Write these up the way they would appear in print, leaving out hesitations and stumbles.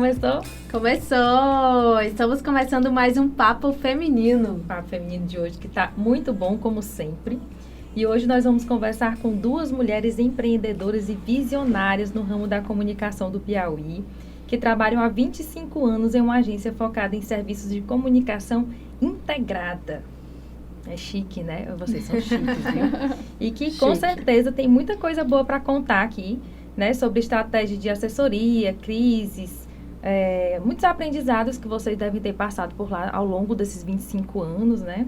começou? Começou! Estamos começando mais um Papo Feminino. O Papo Feminino de hoje que está muito bom, como sempre. E hoje nós vamos conversar com duas mulheres empreendedoras e visionárias no ramo da comunicação do Piauí, que trabalham há 25 anos em uma agência focada em serviços de comunicação integrada. É chique, né? Vocês são chiques, viu? E que com certeza tem muita coisa boa para contar aqui, né? Sobre estratégia de assessoria, crises, muitos aprendizados que vocês devem ter passado por lá ao longo desses 25 anos, né?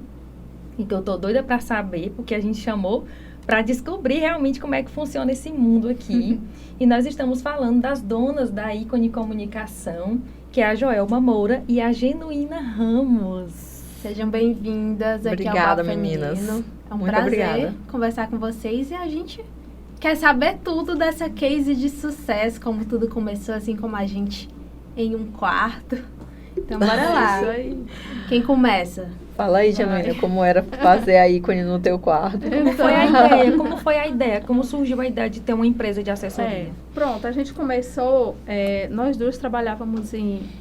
E que eu tô doida para saber, porque a gente chamou para descobrir realmente como é que funciona esse mundo aqui. E nós estamos falando das donas da Ícone Comunicação, que é a Joelma Moura e a Genuína Ramos. Sejam bem-vindas aqui Obrigada, ao Papo meninas. Feminino. É um Muito prazer obrigada. conversar com vocês e a gente quer saber tudo dessa case de sucesso, como tudo começou, assim como a gente em um quarto. Então, bora lá. Isso aí. Quem começa? Fala aí, Genuína, como era fazer a ícone no teu quarto. Como foi a ideia? Como foi a ideia? Como surgiu a ideia de ter uma empresa de assessoria? Pronto, a gente começou, nós duas trabalhávamos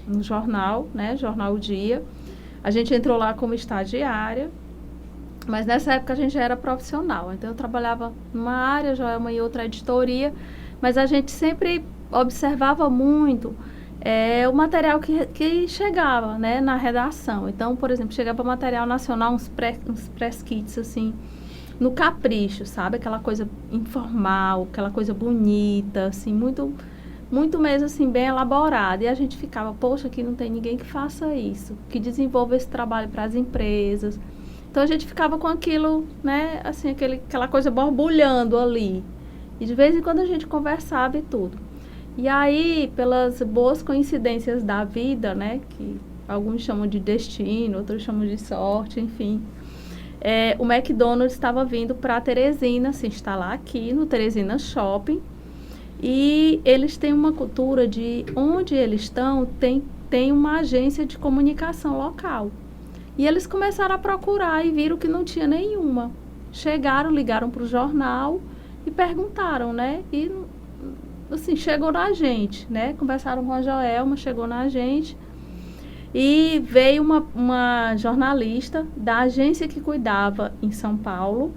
no jornal, né, Jornal O Dia. A gente entrou lá como estagiária, mas nessa época a gente já era profissional. Então eu trabalhava numa área, Joelma em outra editoria, mas a gente sempre observava muito o material que chegava, né, na redação. Então, por exemplo, chegava material nacional, uns press kits, assim, no capricho, sabe? Aquela coisa informal, aquela coisa bonita, assim, muito mesmo, assim, bem elaborada. E a gente ficava, poxa, aqui não tem ninguém que faça isso, que desenvolva esse trabalho para as empresas. Então, a gente ficava com aquilo, né, assim, aquela coisa borbulhando ali. E de vez em quando a gente conversava e tudo. E aí, pelas boas coincidências da vida, né, que alguns chamam de destino, outros chamam de sorte, enfim, o McDonald's estava vindo para Teresina, se instalar aqui no Teresina Shopping, e eles têm uma cultura de onde eles estão, tem uma agência de comunicação local. E eles começaram a procurar e viram que não tinha nenhuma. Chegaram, ligaram para o jornal e perguntaram, né, e assim, chegou na gente, né? Conversaram com a Joelma, chegou na gente. E veio uma jornalista da agência que cuidava em São Paulo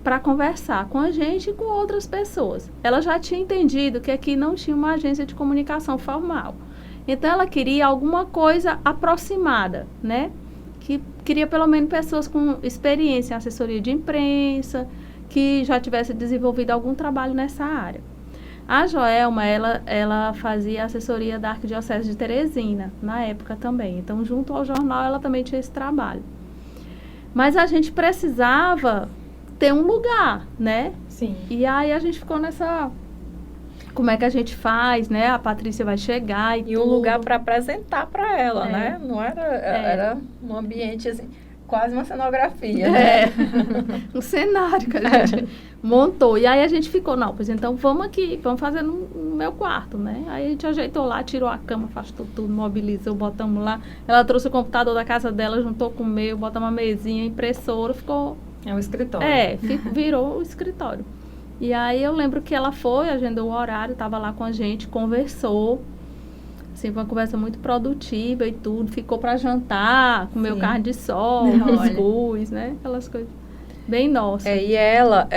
para conversar com a gente e com outras pessoas. Ela já tinha entendido que aqui não tinha uma agência de comunicação formal. Então, ela queria alguma coisa aproximada, né? Que queria pelo menos pessoas com experiência em assessoria de imprensa, que já tivesse desenvolvido algum trabalho nessa área. A Joelma, ela fazia assessoria da Arquidiocese de Teresina, na época também. Então, junto ao jornal, ela também tinha esse trabalho. Mas a gente precisava ter um lugar, né? Sim. E aí, a gente ficou nessa... Como é que a gente faz, né? A Patrícia vai chegar e um tudo. lugar para apresentar para ela, né? Não era um ambiente assim, quase uma cenografia. Um cenário que a gente montou. E aí a gente ficou, não, pois então vamos aqui, vamos fazer no meu quarto, né? Aí a gente ajeitou lá, tirou a cama, afastou tudo, mobilizou, botamos lá. Ela trouxe o computador da casa dela, juntou com o meu, botamos uma mesinha, impressora, ficou... É um escritório. Virou o escritório. E aí eu lembro que ela foi, agendou o horário, estava lá com a gente, conversou. Assim, foi uma conversa muito produtiva e tudo. Ficou para jantar, comeu carne de sol, cuscuz, né? Aquelas coisas bem nossas. E ela,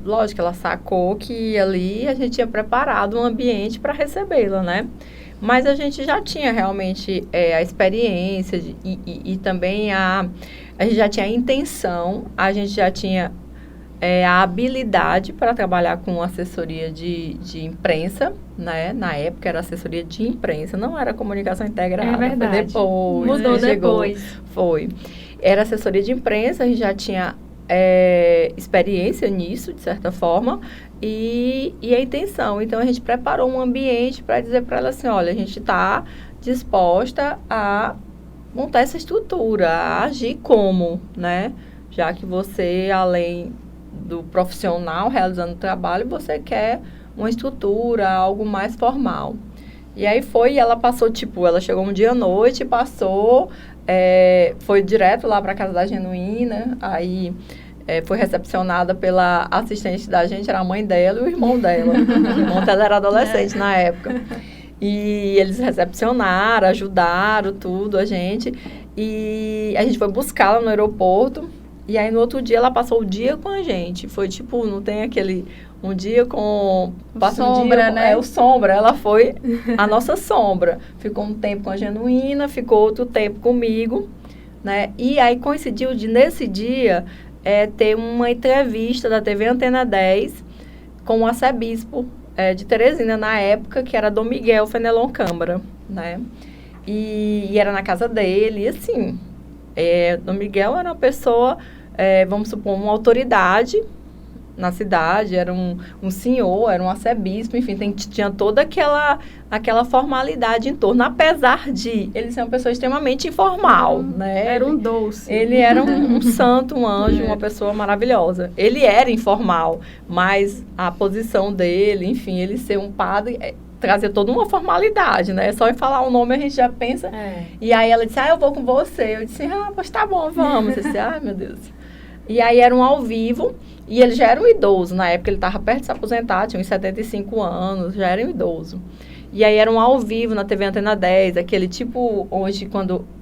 lógico, ela sacou que ali a gente tinha preparado um ambiente para recebê-la, né? Mas a gente já tinha realmente a experiência e também a gente já tinha a intenção, a gente já tinha a habilidade para trabalhar com assessoria de imprensa, né? Na época era assessoria de imprensa, não era comunicação integrada. É verdade. Depois. Mudou depois. Foi. Era assessoria de imprensa, a gente já tinha experiência nisso, de certa forma, e a intenção. Então, a gente preparou um ambiente para dizer para ela assim, olha, a gente está disposta a montar essa estrutura, a agir como, né? Já que você, além do profissional realizando o trabalho, você quer uma estrutura, algo mais formal. E aí ela passou, ela chegou um dia à noite, passou, foi direto lá para casa da Genuína, aí foi recepcionada pela assistente da gente, era a mãe dela e o irmão dela. O irmão dela era adolescente na época. E eles recepcionaram, ajudaram tudo a gente. E a gente foi buscá-la no aeroporto. E aí, no outro dia, ela passou o dia com a gente. Foi tipo, não tem aquele... Um dia com... Passa um sombra, dia, né? É, o sombra. Ela foi a nossa sombra. Ficou um tempo com a Genuína, ficou outro tempo comigo, né? E aí, coincidiu de, nesse dia, ter uma entrevista da TV Antena 10 com o arcebispo de Teresina, na época, que era Dom Miguel Fenelon Câmara, né? E era na casa dele, e assim... Dom Miguel era uma pessoa, vamos supor, uma autoridade na cidade, era um senhor, era um arcebispo, enfim, tinha toda aquela formalidade em torno, apesar de ele ser uma pessoa extremamente informal, né? Era um doce. Ele era um santo, um anjo, uma pessoa maravilhosa. Ele era informal, mas a posição dele, enfim, ele ser um padre... Trazer toda uma formalidade, né? Só em falar o nome a gente já pensa. E aí ela disse, eu vou com você. Eu disse, pois tá bom, vamos. Eu disse, meu Deus. E aí era um ao vivo, e ele já era um idoso. Na época ele estava perto de se aposentar, tinha uns 75 anos, já era um idoso. E aí era um ao vivo na TV Antena 10, aquele tipo, hoje,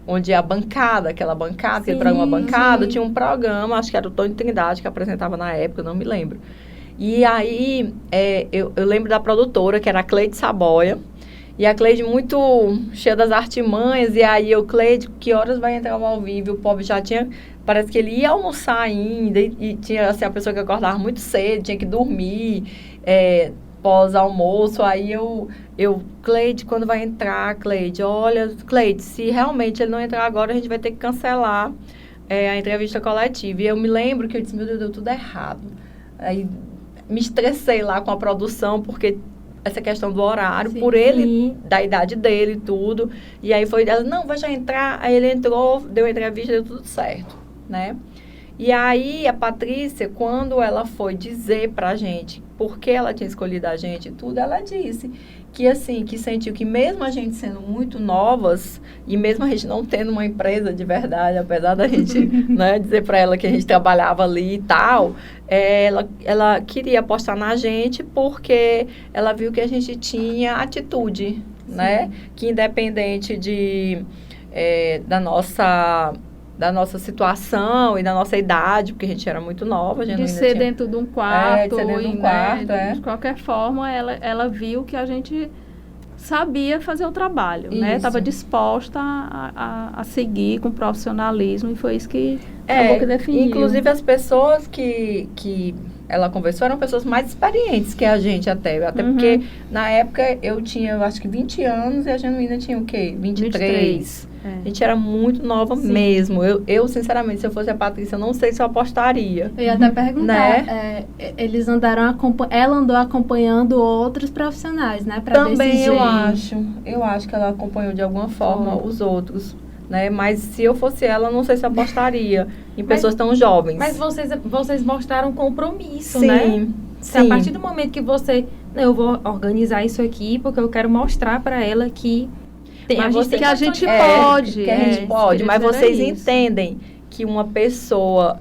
onde a bancada, aquela bancada, aquele programa bancada, tinha um programa, acho que era o Tony Trindade que apresentava na época, não me lembro. E aí, eu lembro da produtora, que era a Cleide Saboia, e a Cleide muito cheia das artimanhas, e aí Cleide, que horas vai entrar ao vivo? O pobre já tinha, parece que ele ia almoçar ainda, e tinha, assim, a pessoa que acordava muito cedo, tinha que dormir, pós-almoço, aí Cleide, quando vai entrar, Cleide, olha, Cleide, se realmente ele não entrar agora, a gente vai ter que cancelar a entrevista coletiva. E eu me lembro que eu disse, meu Deus, deu tudo errado. Aí... me estressei lá com a produção, porque essa questão do horário, por ele, da idade dele e tudo. E aí ela, não, vai já entrar. Aí ele entrou, deu a entrevista, deu tudo certo, né? E aí a Patrícia, quando ela foi dizer pra gente por que ela tinha escolhido a gente e tudo, ela disse que assim, que sentiu que mesmo a gente sendo muito novas e mesmo a gente não tendo uma empresa de verdade, apesar da gente né, dizer para ela que a gente trabalhava ali e tal, ela queria apostar na gente porque ela viu que a gente tinha atitude, né? Que independente da nossa situação e da nossa idade, porque a gente era muito nova. De ser dentro de um quarto. De ser dentro de um quarto, De qualquer forma, ela viu que a gente sabia fazer o trabalho, né? Estava disposta a seguir com profissionalismo e foi isso que acabou que definiu. Inclusive, as pessoas que ela conversou eram pessoas mais experientes que a gente até porque na época eu tinha, eu acho que 20 anos e a Genuína tinha o quê? 23. A gente era muito nova mesmo. Eu, sinceramente, se eu fosse a Patrícia, eu não sei se eu apostaria. Eu ia até perguntar, né? Ela andou acompanhando outros profissionais, né? Pra Também decidir. eu acho que ela acompanhou de alguma forma os outros. Né? Mas se eu fosse ela, não sei se eu apostaria em pessoas tão jovens. Mas vocês mostraram compromisso, sim, né? Sim. A partir do momento que você... eu vou organizar isso aqui porque eu quero mostrar para ela que... que a gente pode. Que a gente pode, mas vocês entendem que uma pessoa,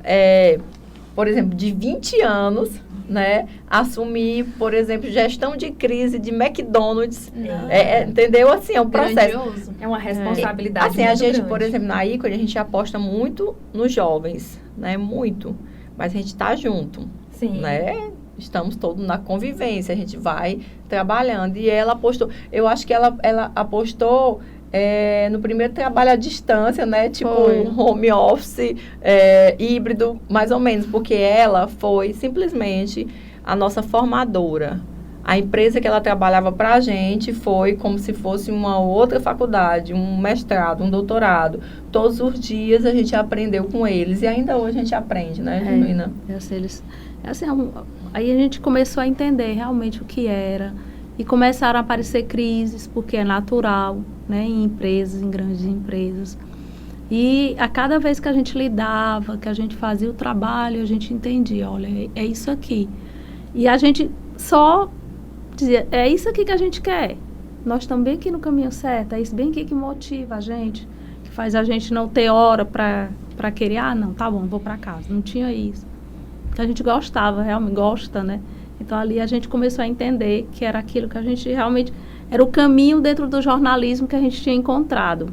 por exemplo, de 20 anos... né, assumir, por exemplo, gestão de crise de McDonald's, entendeu? Assim, é um processo. Grandioso. É uma responsabilidade assim, a gente, grande. por exemplo, na Ícone, a gente aposta muito nos jovens, né, muito, mas a gente tá junto, né, estamos todos na convivência, a gente vai trabalhando, e ela apostou, eu acho que ela apostou no primeiro trabalho à distância, né? Tipo, home office, híbrido, mais ou menos. Porque ela foi simplesmente a nossa formadora. A empresa que ela trabalhava pra gente foi como se fosse uma outra faculdade, um mestrado, um doutorado. Todos os dias a gente aprendeu com eles. E ainda hoje a gente aprende, né, Genuína? Aí a gente começou a entender realmente o que era. E começaram a aparecer crises, porque é natural, né, em empresas, em grandes empresas. E a cada vez que a gente lidava, que a gente fazia o trabalho, a gente entendia, olha, é isso aqui. E a gente só dizia, é isso aqui que a gente quer. Nós estamos bem aqui no caminho certo, é isso bem aqui que motiva a gente, que faz a gente não ter hora para querer, não, tá bom, vou para casa. Não tinha isso. Porque a gente gostava, realmente gosta, né? Então, ali a gente começou a entender que era aquilo que a gente realmente... era o caminho dentro do jornalismo que a gente tinha encontrado,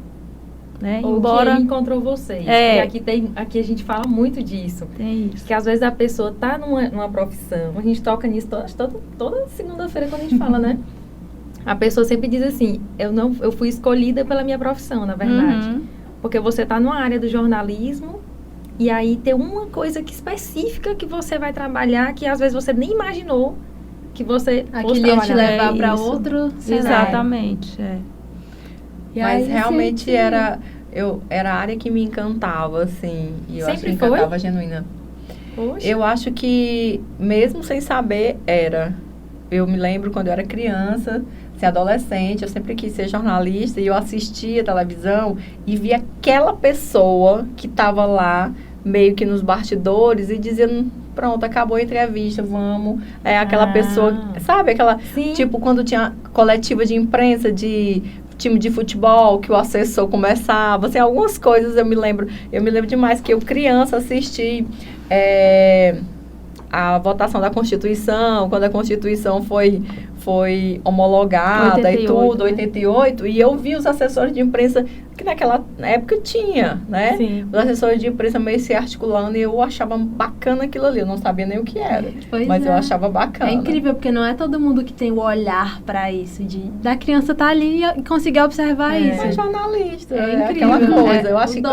né? Ou Embora que ele encontrou vocês. É. E aqui a gente fala muito disso. tem isso. Que às vezes a pessoa tá numa profissão, a gente toca nisso toda segunda-feira quando a gente fala, né? A pessoa sempre diz assim, eu fui escolhida pela minha profissão, na verdade. Uhum. Porque você tá numa área do jornalismo e aí tem uma coisa específica que você vai trabalhar que às vezes você nem imaginou que você fosse Aquilo ia te trabalhar. levar para isso. outro cenário. Exatamente, E Mas aí, realmente gente, era a área que me encantava, assim. E eu acho que Sempre foi? encantava genuína. Poxa. Eu acho que, mesmo sem saber, era. Eu me lembro quando eu era criança, assim, adolescente, eu sempre quis ser jornalista e eu assistia a televisão e via aquela pessoa que estava lá, meio que nos bastidores, e dizia, pronto, acabou a entrevista, vamos. É aquela pessoa, sabe? Aquela, Sim. tipo, quando tinha coletiva de imprensa de time de futebol, que o assessor começava, assim, algumas coisas eu me lembro demais que eu criança assisti a votação da Constituição, quando a Constituição foi homologada 88, e tudo, né? 88, e eu vi os assessores de imprensa, que naquela época tinha, né? Sim. Os assessores de imprensa meio se articulando e eu achava bacana aquilo ali, eu não sabia nem o que era, Pois mas eu é. achava bacana. É incrível, porque não é todo mundo que tem o olhar para isso, da criança estar ali e conseguir observar isso. É jornalista, É é aquela incrível, coisa. é Eu acho o que dom.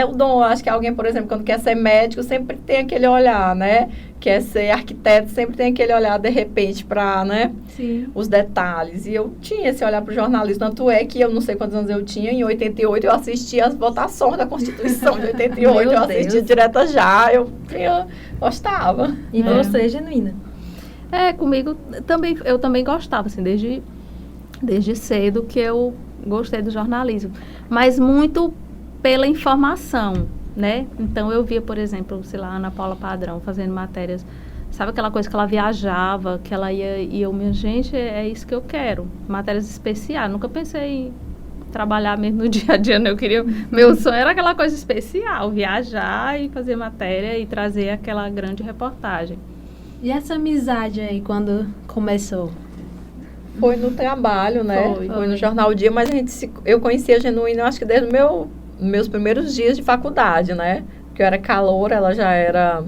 o dom, eu acho que alguém, por exemplo, quando quer ser médico, sempre tem aquele olhar, né? Quer ser arquiteto, sempre tem aquele olhar, de repente, para, né, Sim. os detalhes. E eu tinha esse olhar para o jornalismo, tanto é que eu não sei quantos anos eu tinha, em 88 eu assisti as votações da Constituição de 88, eu assistia Deus. direta já, eu gostava. E você, Genuína? Comigo eu também gostava, assim, desde cedo que eu gostei do jornalismo. Mas muito pela informação, né? Então eu via, por exemplo, sei lá, Ana Paula Padrão fazendo matérias. Sabe aquela coisa que ela viajava, que ela ia e eu, minha gente, é isso que eu quero. Matérias especiais. Nunca pensei em trabalhar mesmo no dia a dia, né? Meu sonho era aquela coisa especial, viajar e fazer matéria e trazer aquela grande reportagem. E essa amizade aí, quando começou? Foi no trabalho, né? Foi. No Jornal Dia, mas eu conhecia a Genuína, eu acho que desde meus primeiros dias de faculdade, né? Porque eu era caloura, ela já era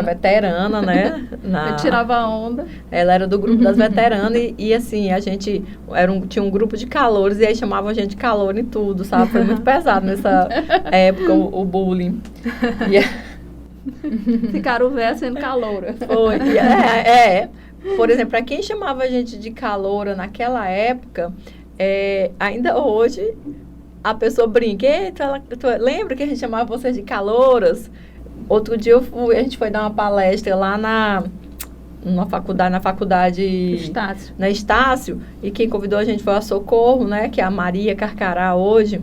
veterana, né? Eu tirava onda. Ela era do grupo das veteranas e assim, a gente tinha um grupo de calouros e aí chamavam a gente de calouro em tudo, sabe? Foi muito pesado nessa época o bullying. Ficaram velha sendo caloura. Foi. Por exemplo, para quem chamava a gente de caloura naquela época, ainda hoje a pessoa brinca. Tu lembra que a gente chamava vocês de calouras? Outro dia a gente foi dar uma palestra lá na faculdade Estácio. na Estácio, e quem convidou a gente foi a Socorro, né, que é a Maria Carcará hoje.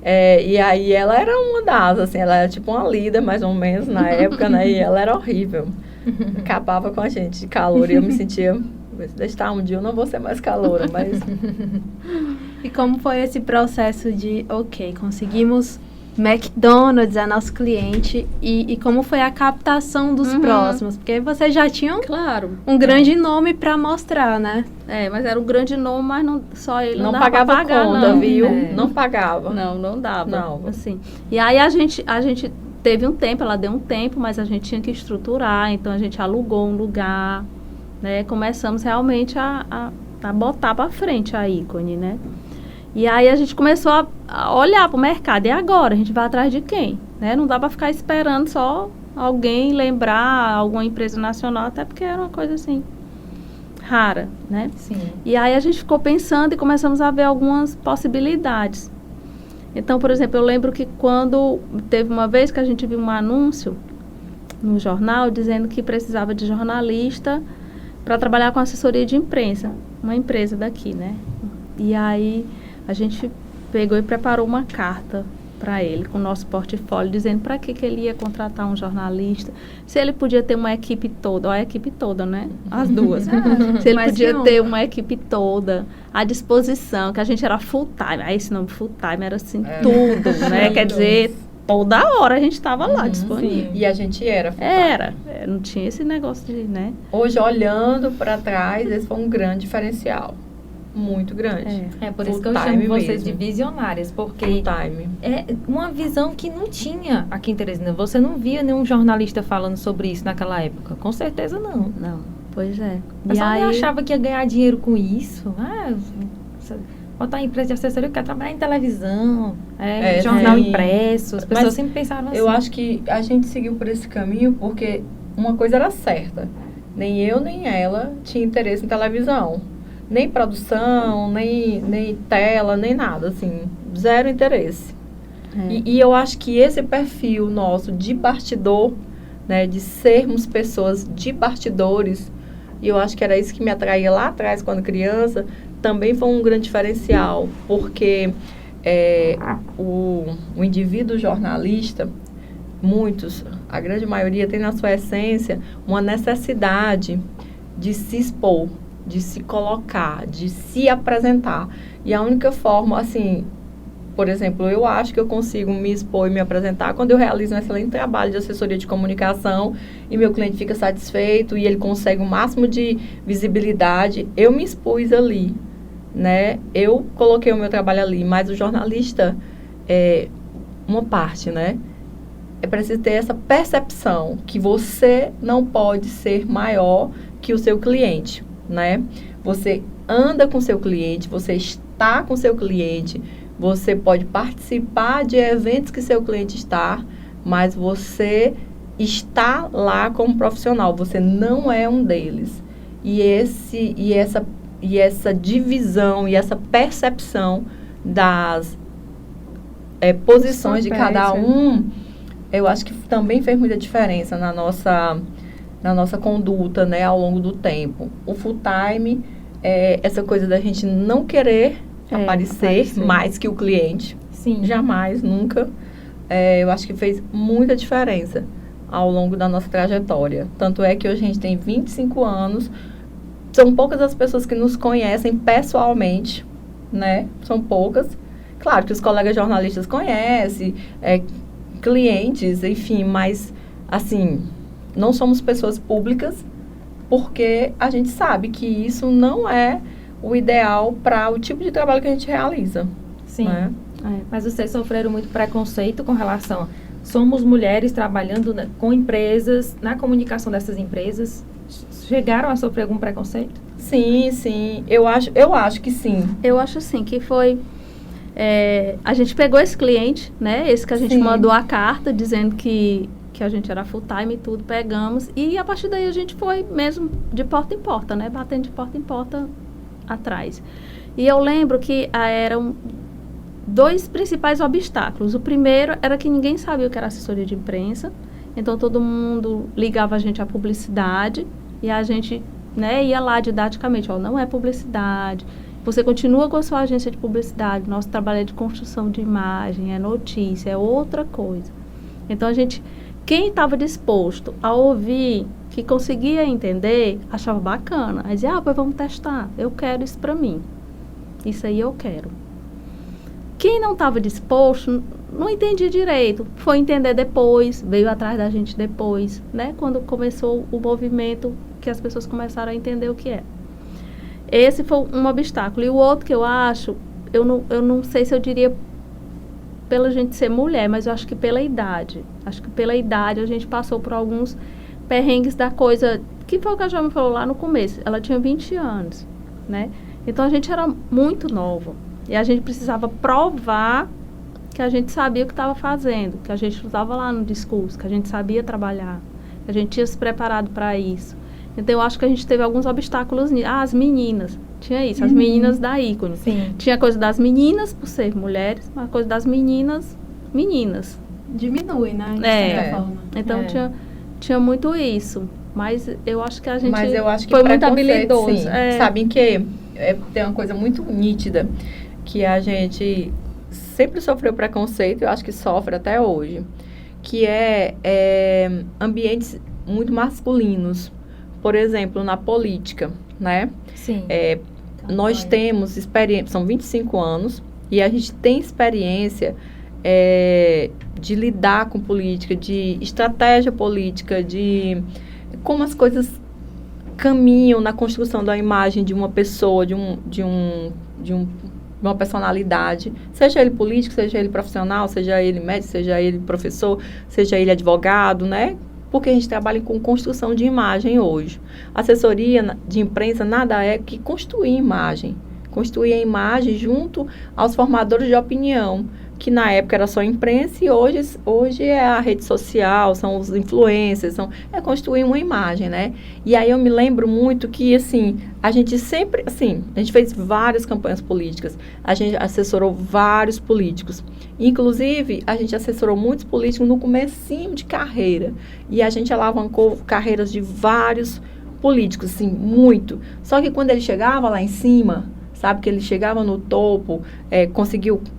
E aí ela era uma das, assim, ela era tipo uma líder, mais ou menos, na época, né, e ela era horrível. Acabava com a gente de calor e eu me sentia, um dia eu não vou ser mais caloura, mas... E como foi esse processo de, conseguimos McDonald's, é nosso cliente, e como foi a captação dos próximos? Porque vocês já tinham Claro. um grande nome para mostrar, né? Mas era um grande nome, mas só ele não dava pagava pra pagar, conta, não. viu? Não pagava. Não dava. Não. Assim. E aí a gente teve um tempo, ela deu um tempo, mas a gente tinha que estruturar, então a gente alugou um lugar, né? Começamos realmente a botar para frente a ícone, né? E aí a gente começou a olhar para o mercado. E agora? A gente vai atrás de quem? Né? Não dá para ficar esperando só alguém lembrar, alguma empresa nacional, até porque era uma coisa assim, rara, né? Sim. E aí a gente ficou pensando e começamos a ver algumas possibilidades. Então, por exemplo, eu lembro que quando teve uma vez que a gente viu um anúncio no jornal dizendo que precisava de jornalista para trabalhar com assessoria de imprensa, uma empresa daqui, né? E aí a gente pegou e preparou uma carta para ele, com o nosso portfólio, dizendo para que ele ia contratar um jornalista, se ele podia ter uma equipe toda, a equipe toda, né? As duas. Se ele podia ter uma equipe toda à disposição, que a gente era full time. Aí esse nome full time era assim, tudo, né? Quer dizer, toda hora a gente estava lá disponível. Sim. E a gente era. Não tinha esse negócio de, né? Hoje, olhando para trás, esse foi um grande diferencial. muito grande. É por isso que Full eu chamo time vocês mesmo. de visionárias, porque Full time. é uma visão que não tinha aqui em Teresina. Você não via nenhum jornalista falando sobre isso naquela época? Com certeza não. Não, pois é. O pessoal nem achava que ia ganhar dinheiro com isso. Botar em empresa de assessoria, quer trabalhar em televisão, jornal sim. impresso. As pessoas Mas sempre pensavam assim. Eu acho que a gente seguiu por esse caminho porque uma coisa era certa. Nem eu, nem ela tinha interesse em televisão. Nem produção, nem tela, nem nada, assim. Zero interesse. E eu acho que esse perfil nosso de bastidor, né, de sermos pessoas de bastidores, e eu acho que era isso que me atraía lá atrás, quando criança, também foi um grande diferencial, porque o indivíduo jornalista, muitos, a grande maioria tem na sua essência uma necessidade de se expor, de se colocar, de se apresentar. E a única forma, assim, por exemplo, eu acho que eu consigo me expor e me apresentar quando eu realizo um excelente trabalho de assessoria de comunicação e meu cliente fica satisfeito e ele consegue o máximo de visibilidade. Eu me expus ali, né? Eu coloquei o meu trabalho ali, mas o jornalista é uma parte, né? É preciso ter essa percepção que você não pode ser maior que o seu cliente, né? Você anda com seu cliente, você está com seu cliente, você pode participar de eventos que seu cliente está, mas você está lá como profissional, você não é um deles. E essa divisão e essa percepção das posições de cada um, eu acho que também fez muita diferença na nossa conduta, né, ao longo do tempo. O full time é essa coisa da gente não querer aparecer mais que o cliente. Sim. Jamais, nunca. Eu acho que fez muita diferença ao longo da nossa trajetória. Tanto é que hoje a gente tem 25 anos. São poucas as pessoas que nos conhecem pessoalmente, né? São poucas. Claro que os colegas jornalistas conhecem, clientes, enfim, mas, assim, não somos pessoas públicas porque a gente sabe que isso não é o ideal para o tipo de trabalho que a gente realiza. Sim. Né? Mas vocês sofreram muito preconceito com relação... Somos mulheres trabalhando com empresas, na comunicação dessas empresas. Chegaram a sofrer algum preconceito? Sim, sim. Eu acho que sim. Eu acho sim, que foi... a gente pegou esse cliente, né? Esse que a gente mandou a carta dizendo que a gente era full time e tudo, pegamos. E a partir daí a gente foi mesmo de porta em porta, né? Batendo de porta em porta atrás. E eu lembro que eram 2 principais obstáculos. O primeiro era que ninguém sabia o que era assessoria de imprensa. Então, todo mundo ligava a gente à publicidade e a gente, né, ia lá didaticamente, não é publicidade. Você continua com a sua agência de publicidade. Nosso trabalho é de construção de imagem, é notícia, é outra coisa. Então, quem estava disposto a ouvir, que conseguia entender, achava bacana. Aí dizia, pois vamos testar. Eu quero isso para mim. Isso aí eu quero. Quem não estava disposto, não entendia direito. Foi entender depois, veio atrás da gente depois, né? Quando começou o movimento, que as pessoas começaram a entender o que é. Esse foi um obstáculo. E o outro que eu acho, eu não sei se eu diria pela gente ser mulher, mas eu acho que pela idade. Acho que pela idade a gente passou por alguns perrengues da coisa, que foi o que a Jo me falou lá no começo. Ela tinha 20 anos, né? Então a gente era muito nova. E a gente precisava provar que a gente sabia o que estava fazendo, que a gente não estava lá no discurso, que a gente sabia trabalhar, que a gente tinha se preparado para isso. Então, eu acho que a gente teve alguns obstáculos. As meninas, tinha isso, as meninas da ícone. Sim. Tinha a coisa das meninas, por ser mulheres, mas a coisa das meninas. Diminui, né? De certa forma. Então, tinha muito isso. Mas eu acho que a gente foi muito habilidoso. Sim. Sabem que tem uma coisa muito nítida, que a gente sempre sofreu preconceito, eu acho que sofre até hoje, que é ambientes muito masculinos. Por exemplo, na política, né? Sim. Nós temos experiência, são 25 anos, e a gente tem experiência de lidar com política, de estratégia política, de como as coisas caminham na construção da imagem de uma pessoa, de uma personalidade, seja ele político, seja ele profissional, seja ele médico, seja ele professor, seja ele advogado, né? Porque a gente trabalha com construção de imagem hoje. Assessoria de imprensa nada é que construir imagem. Construir a imagem junto aos formadores de opinião, que na época era só imprensa e hoje é a rede social, são os influencers, é construir uma imagem, né? E aí eu me lembro muito que, assim, a gente sempre, assim, a gente fez várias campanhas políticas, a gente assessorou vários políticos, inclusive a gente assessorou muitos políticos no comecinho de carreira, e a gente alavancou carreiras de vários políticos, assim, muito. Só que quando ele chegava lá em cima, sabe, que ele chegava no topo,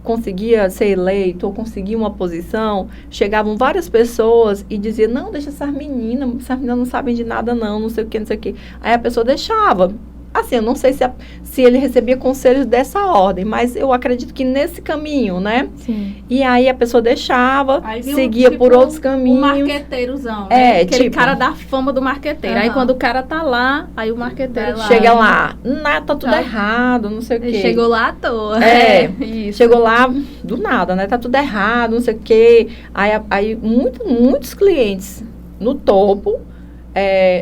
conseguia ser eleito ou conseguia uma posição, chegavam várias pessoas e diziam, não, deixa essas meninas não sabem de nada não sei o que, não sei o que. Aí a pessoa deixava. Assim, eu não sei se ele recebia conselhos dessa ordem, mas eu acredito que nesse caminho, né? Sim. E aí a pessoa deixava, Aí viu, seguia tipo, por outros caminhos. O marqueteirozão, né? Aquele tipo, cara da fama do marqueteiro. Aí quando o cara tá lá, aí o marqueteiro chega lá, tá tudo errado, não sei o quê. Ele chegou lá à toa. Isso. Chegou lá do nada, né? Tá tudo errado, não sei o quê. Aí muitos clientes no topo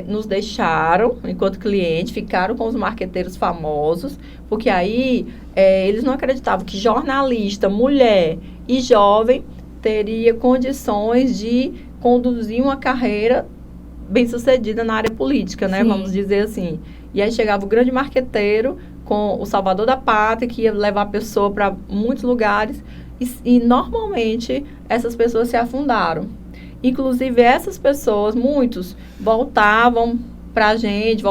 nos deixaram, enquanto cliente, ficaram com os marqueteiros famosos, porque aí eles não acreditavam que jornalista, mulher e jovem teria condições de conduzir uma carreira bem-sucedida na área política, né? Sim. Vamos dizer assim. E aí chegava o grande marqueteiro com o salvador da pátria, que ia levar a pessoa para muitos lugares, e normalmente essas pessoas se afundaram. Inclusive, essas pessoas, muitos, voltavam pra gente,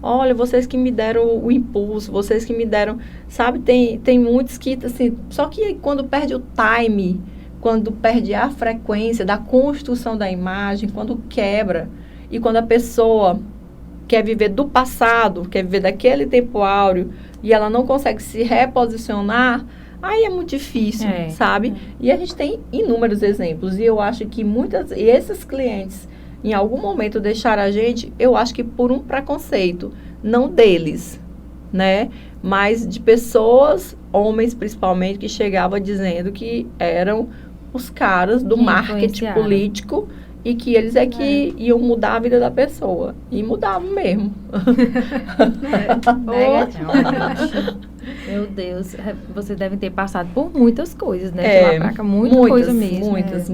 olha, vocês que me deram o impulso, vocês que me deram, sabe, tem muitos que, assim, só que quando perde o time, quando perde a frequência da construção da imagem, quando quebra, e quando a pessoa quer viver do passado, quer viver daquele tempo áureo, e ela não consegue se reposicionar, aí é muito difícil, sabe? E a gente tem inúmeros exemplos. E eu acho que esses clientes, em algum momento, deixaram a gente, eu acho que por um preconceito, não deles, né? Mas de pessoas, homens principalmente, que chegavam dizendo que eram os caras do marketing político e que eles que iam mudar a vida da pessoa. E mudavam mesmo. Meu Deus, você deve ter passado por muitas coisas, né? De lá pra cá, muita coisa mesmo. Muitas.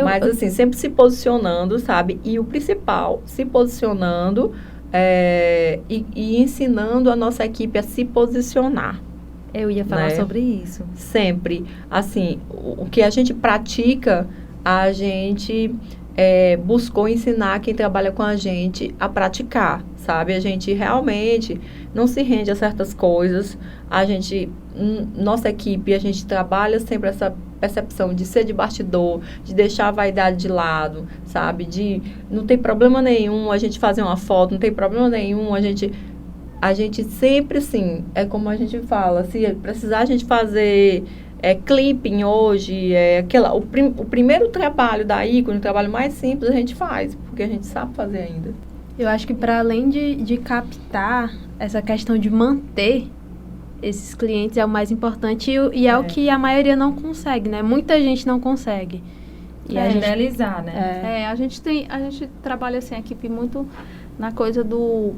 Mas assim, sempre se posicionando, sabe? E o principal, se posicionando e ensinando a nossa equipe a se posicionar. Eu ia falar sobre isso. Sempre. Assim, o que a gente pratica, a gente buscou ensinar quem trabalha com a gente a praticar, sabe? A gente realmente não se rende a certas coisas. A gente, nossa equipe, a gente trabalha sempre essa percepção de ser de bastidor, de deixar a vaidade de lado, sabe? Não tem problema nenhum a gente fazer uma foto, não tem problema nenhum a gente sempre, assim, é como a gente fala, se precisar a gente fazer clipping hoje, o primeiro trabalho da ícone, o trabalho mais simples, a gente faz, porque a gente sabe fazer ainda. Eu acho que para além de captar, essa questão de manter esses clientes é o mais importante e é o que a maioria não consegue, né? Muita gente não consegue. E a gente realizar, né? A gente trabalha assim, a equipe muito na coisa do...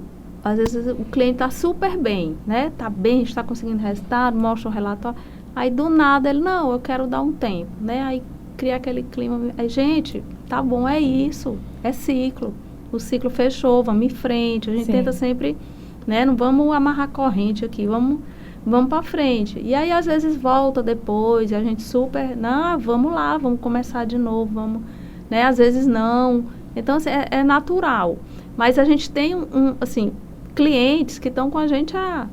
Às vezes o cliente tá super bem, né? Tá bem, está conseguindo resultado, mostra o relatório. Aí do nada ele, não, eu quero dar um tempo, né? Aí cria aquele clima. Aí, gente, tá bom, é isso, é ciclo. O ciclo fechou, vamos em frente. A gente tenta sempre, né? Não vamos amarrar corrente aqui, vamos para frente. E aí às vezes volta depois, e a gente super, não, vamos lá, vamos começar de novo, vamos, né? Às vezes não. Então assim, é natural. Mas a gente tem assim, clientes que estão com a gente há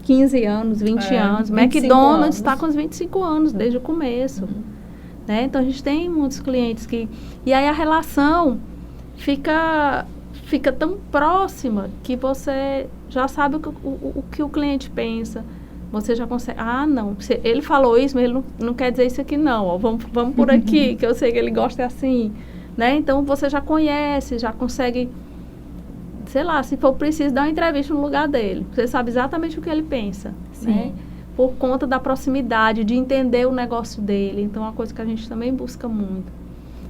15 anos, 20 anos. McDonald's está com os 25 anos, desde o começo. Né? Então, a gente tem muitos clientes que... E aí, a relação fica tão próxima que você já sabe o que o cliente pensa. Você já consegue... Ah, não, ele falou isso, mas ele não quer dizer isso aqui, não. Ó, vamos por aqui, que eu sei que ele gosta assim. Né? Então, você já conhece, já consegue sei lá, se for preciso dar uma entrevista no lugar dele. Você sabe exatamente o que ele pensa. Sim. Né? Por conta da proximidade, de entender o negócio dele. Então, é uma coisa que a gente também busca muito.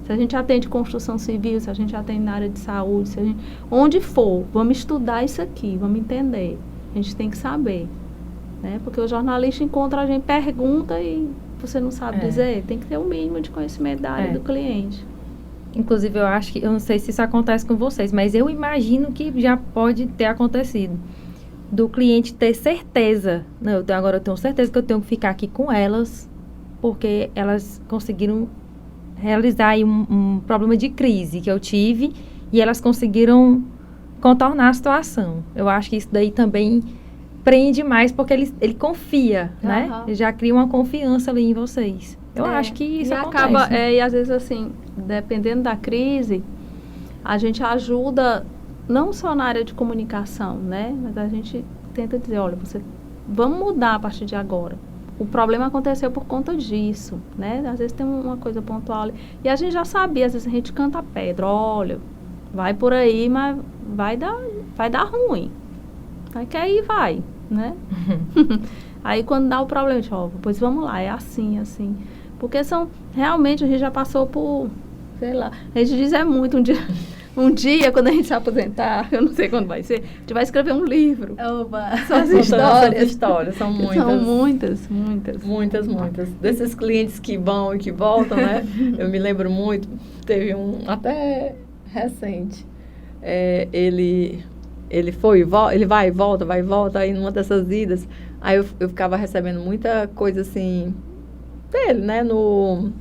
Se a gente atende construção civil, se a gente atende na área de saúde, se a gente, onde for, vamos estudar isso aqui, vamos entender. A gente tem que saber. Né? Porque o jornalista encontra a gente, pergunta e você não sabe dizer. Tem que ter o mínimo de conhecimento da área do cliente. Inclusive, eu acho que, eu não sei se isso acontece com vocês, mas eu imagino que já pode ter acontecido. Do cliente ter certeza, não, agora eu tenho certeza que eu tenho que ficar aqui com elas, porque elas conseguiram realizar aí um problema de crise que eu tive, e elas conseguiram contornar a situação. Eu acho que isso daí também prende mais, porque ele confia, né? Ele já cria uma confiança ali em vocês. Eu acho que isso acontece. E às vezes, assim, dependendo da crise, a gente ajuda não só na área de comunicação, né? Mas a gente tenta dizer, olha, vamos mudar a partir de agora. O problema aconteceu por conta disso, né? Às vezes tem uma coisa pontual ali. E a gente já sabia, às vezes a gente canta pedra, olha, vai por aí, mas vai dar ruim. Aí que aí vai, né? Aí quando dá o problema, a gente, pois vamos lá, é assim, assim. Porque realmente a gente já passou por, sei lá, a gente diz muito um dia, quando a gente se aposentar, eu não sei quando vai ser, a gente vai escrever um livro. Oba! São as histórias. São muitas. São muitas, muitas. Muitas. Desses clientes que vão e que voltam, né? Eu me lembro muito, teve um até recente. Ele vai e volta, aí numa dessas idas, aí eu ficava recebendo muita coisa assim dele, né? No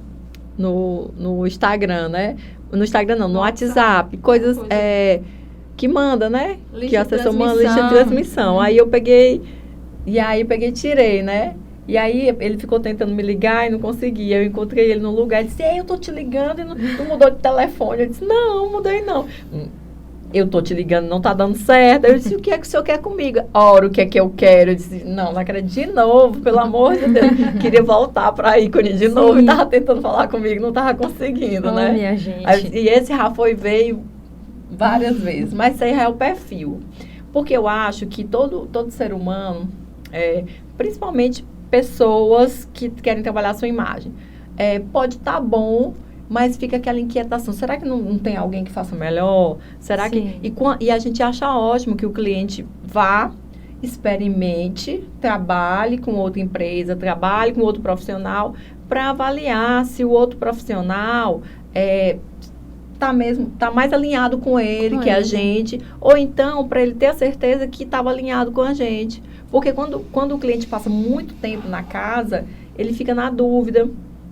Instagram, né? No Instagram não, no WhatsApp, coisas que manda, né? Que a assessor manda lista de transmissão. Aí eu peguei e tirei, né? E aí ele ficou tentando me ligar e não conseguia. Eu encontrei ele no lugar e disse, eu tô te ligando e não mudou de telefone. Eu disse, não mudei não. Eu tô te ligando, não tá dando certo. Eu disse, o que é que o senhor quer comigo? Ora, o que é que eu quero? Eu disse, não acredito, de novo, pelo amor de Deus. Queria voltar pra ícone de novo e tava tentando falar comigo, não tava conseguindo, né? Minha gente. E esse já veio várias vezes, mas isso aí já é o perfil. Porque eu acho que todo ser humano, principalmente pessoas que querem trabalhar a sua imagem, pode estar bom, mas fica aquela inquietação. Será que não tem alguém que faça melhor? Será que... E a gente acha ótimo que o cliente vá, experimente, trabalhe com outra empresa, trabalhe com outro profissional, para avaliar se o outro profissional tá mais alinhado com ele que a gente, ou então para ele ter a certeza que estava alinhado com a gente. Porque quando o cliente passa muito tempo na casa, ele fica na dúvida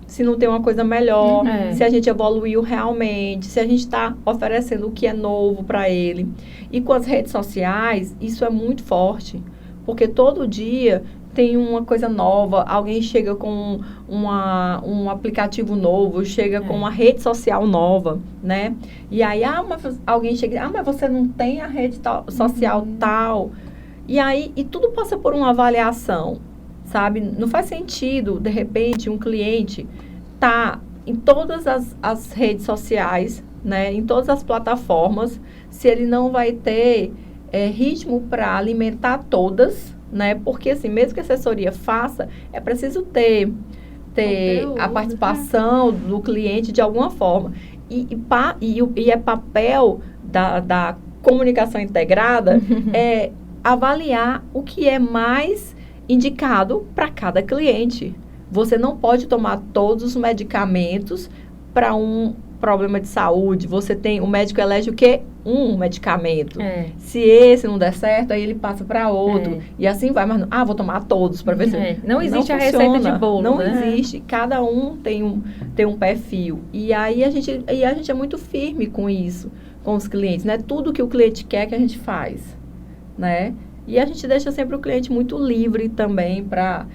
se não tem uma coisa melhor, se a gente evoluiu realmente, se a gente está oferecendo o que é novo para ele. E com as redes sociais, isso é muito forte, porque todo dia tem uma coisa nova, alguém chega com um aplicativo novo, chega com uma rede social nova, né? E aí, mas alguém chega, mas você não tem a rede social tal. E aí, tudo passa por uma avaliação, sabe? Não faz sentido, de repente, um cliente tá em todas as redes sociais, né? Em todas as plataformas, se ele não vai ter ritmo para alimentar todas, né? Porque, assim, mesmo que a assessoria faça, é preciso ter a participação do cliente de alguma forma. E é papel da comunicação integrada avaliar o que é mais indicado para cada cliente. Você não pode tomar todos os medicamentos para um problema de saúde. O médico elege o quê? Um medicamento. Se esse não der certo, aí ele passa para outro. E assim vai, mas vou tomar todos para ver se... Não existe a receita de bolo, não né? existe. Cada um tem um perfil. E aí a gente é muito firme com isso, com os clientes, né? Tudo que o cliente quer que a gente faz, né? E a gente deixa sempre o cliente muito livre também para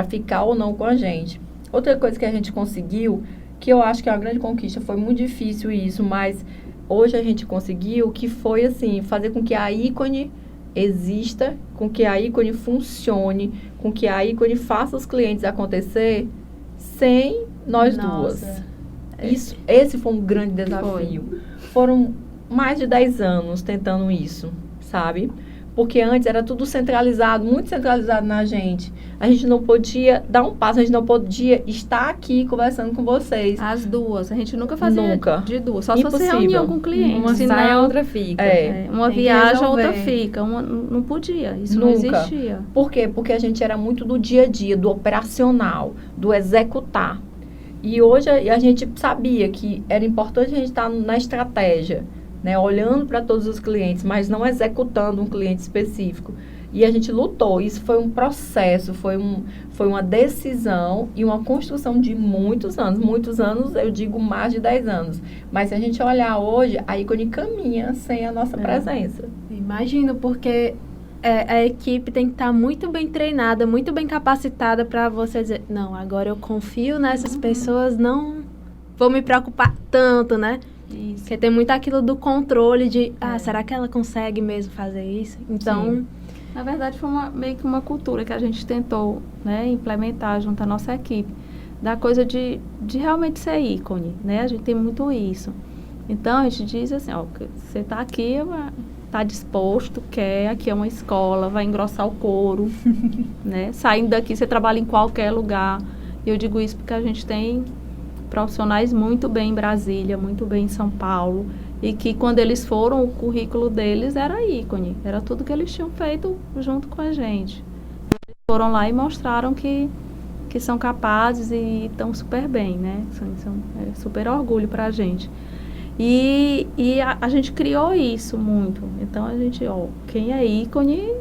ficar ou não com a gente. Outra coisa que a gente conseguiu, que eu acho que é uma grande conquista, foi muito difícil isso, mas hoje a gente conseguiu, que foi assim, fazer com que a ícone exista, com que a ícone funcione, com que a ícone faça os clientes acontecer sem nós duas. Esse foi um grande desafio. Foram mais de 10 anos tentando isso, sabe? Porque antes era tudo centralizado, muito centralizado na gente. A gente não podia dar um passo, a gente não podia estar aqui conversando com vocês. As duas, a gente nunca fazia Nunca. de duas. Só Impossível. se fosse reunião com o cliente. Uma senão, sai, a outra fica. uma Tem que viaja, a outra resolver. fica. Não podia, isso não Nunca. existia. Por quê? Porque a gente era muito do dia a dia, do operacional, do executar. E hoje a gente sabia que era importante a gente estar na estratégia, né? Olhando para todos os clientes, mas não executando um cliente específico. E a gente lutou. Isso foi um processo, foi uma decisão e uma construção de muitos anos, eu digo mais de 10 anos. Mas se a gente olhar hoje, a Ícone caminha sem a nossa presença. Imagino, porque a equipe tem que estar muito bem treinada, muito bem capacitada para você dizer, não, agora eu confio nessas pessoas, não vou me preocupar tanto, né? Isso. Porque tem muito aquilo do controle de, será que ela consegue mesmo fazer isso? Então, Na verdade, foi meio que uma cultura que a gente tentou, né, implementar junto à nossa equipe. Da coisa de realmente ser ícone, né? A gente tem muito isso. Então, a gente diz assim, ó, você está aqui, está disposto, quer, aqui é uma escola, vai engrossar o couro, né? Saindo daqui, você trabalha em qualquer lugar. E eu digo isso porque a gente tem profissionais muito bem em Brasília, muito bem em São Paulo, e que quando eles foram, o currículo deles era ícone, era tudo que eles tinham feito junto com a gente. Eles foram lá e mostraram que são capazes e estão super bem, né? É super orgulho para a gente. E a gente criou isso muito. Então, a gente, quem é ícone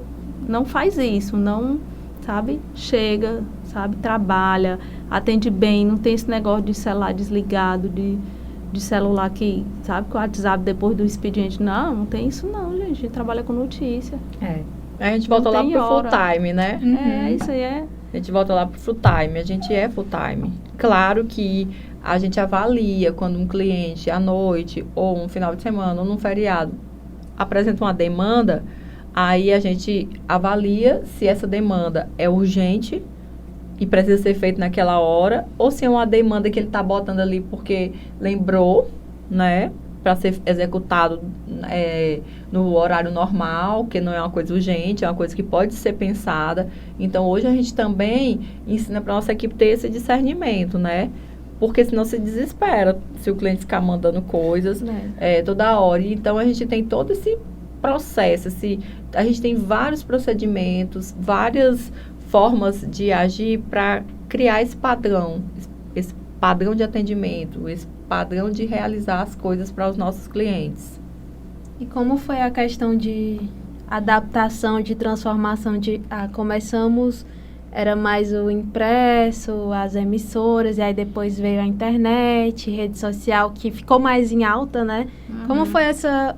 não faz isso, não, sabe? Chega, sabe? Trabalha, atende bem, não tem esse negócio de celular desligado, de celular que, sabe? Com o WhatsApp depois do expediente. Não tem isso não, gente. A gente trabalha com notícia. A gente volta lá tem pro hora. full time, né? Isso aí é... A gente volta lá pro full time, a gente é full time. Claro que a gente avalia quando um cliente à noite, ou um final de semana, ou num feriado, apresenta uma demanda, aí a gente avalia se essa demanda é urgente e precisa ser feito naquela hora, ou se é uma demanda que ele está botando ali porque lembrou, né, para ser executado no horário normal, que não é uma coisa urgente, é uma coisa que pode ser pensada. Então, hoje a gente também ensina para a nossa equipe ter esse discernimento, né? Porque senão se desespera se o cliente ficar mandando coisas toda hora. E, então, a gente tem todo esse processo, a gente tem vários procedimentos, várias formas de agir para criar esse padrão de atendimento, esse padrão de realizar as coisas para os nossos clientes. e como foi a questão de adaptação, de transformação de, começamos, era mais o impresso, as emissoras, e aí depois veio a internet, rede social, que ficou mais em alta, né? Como foi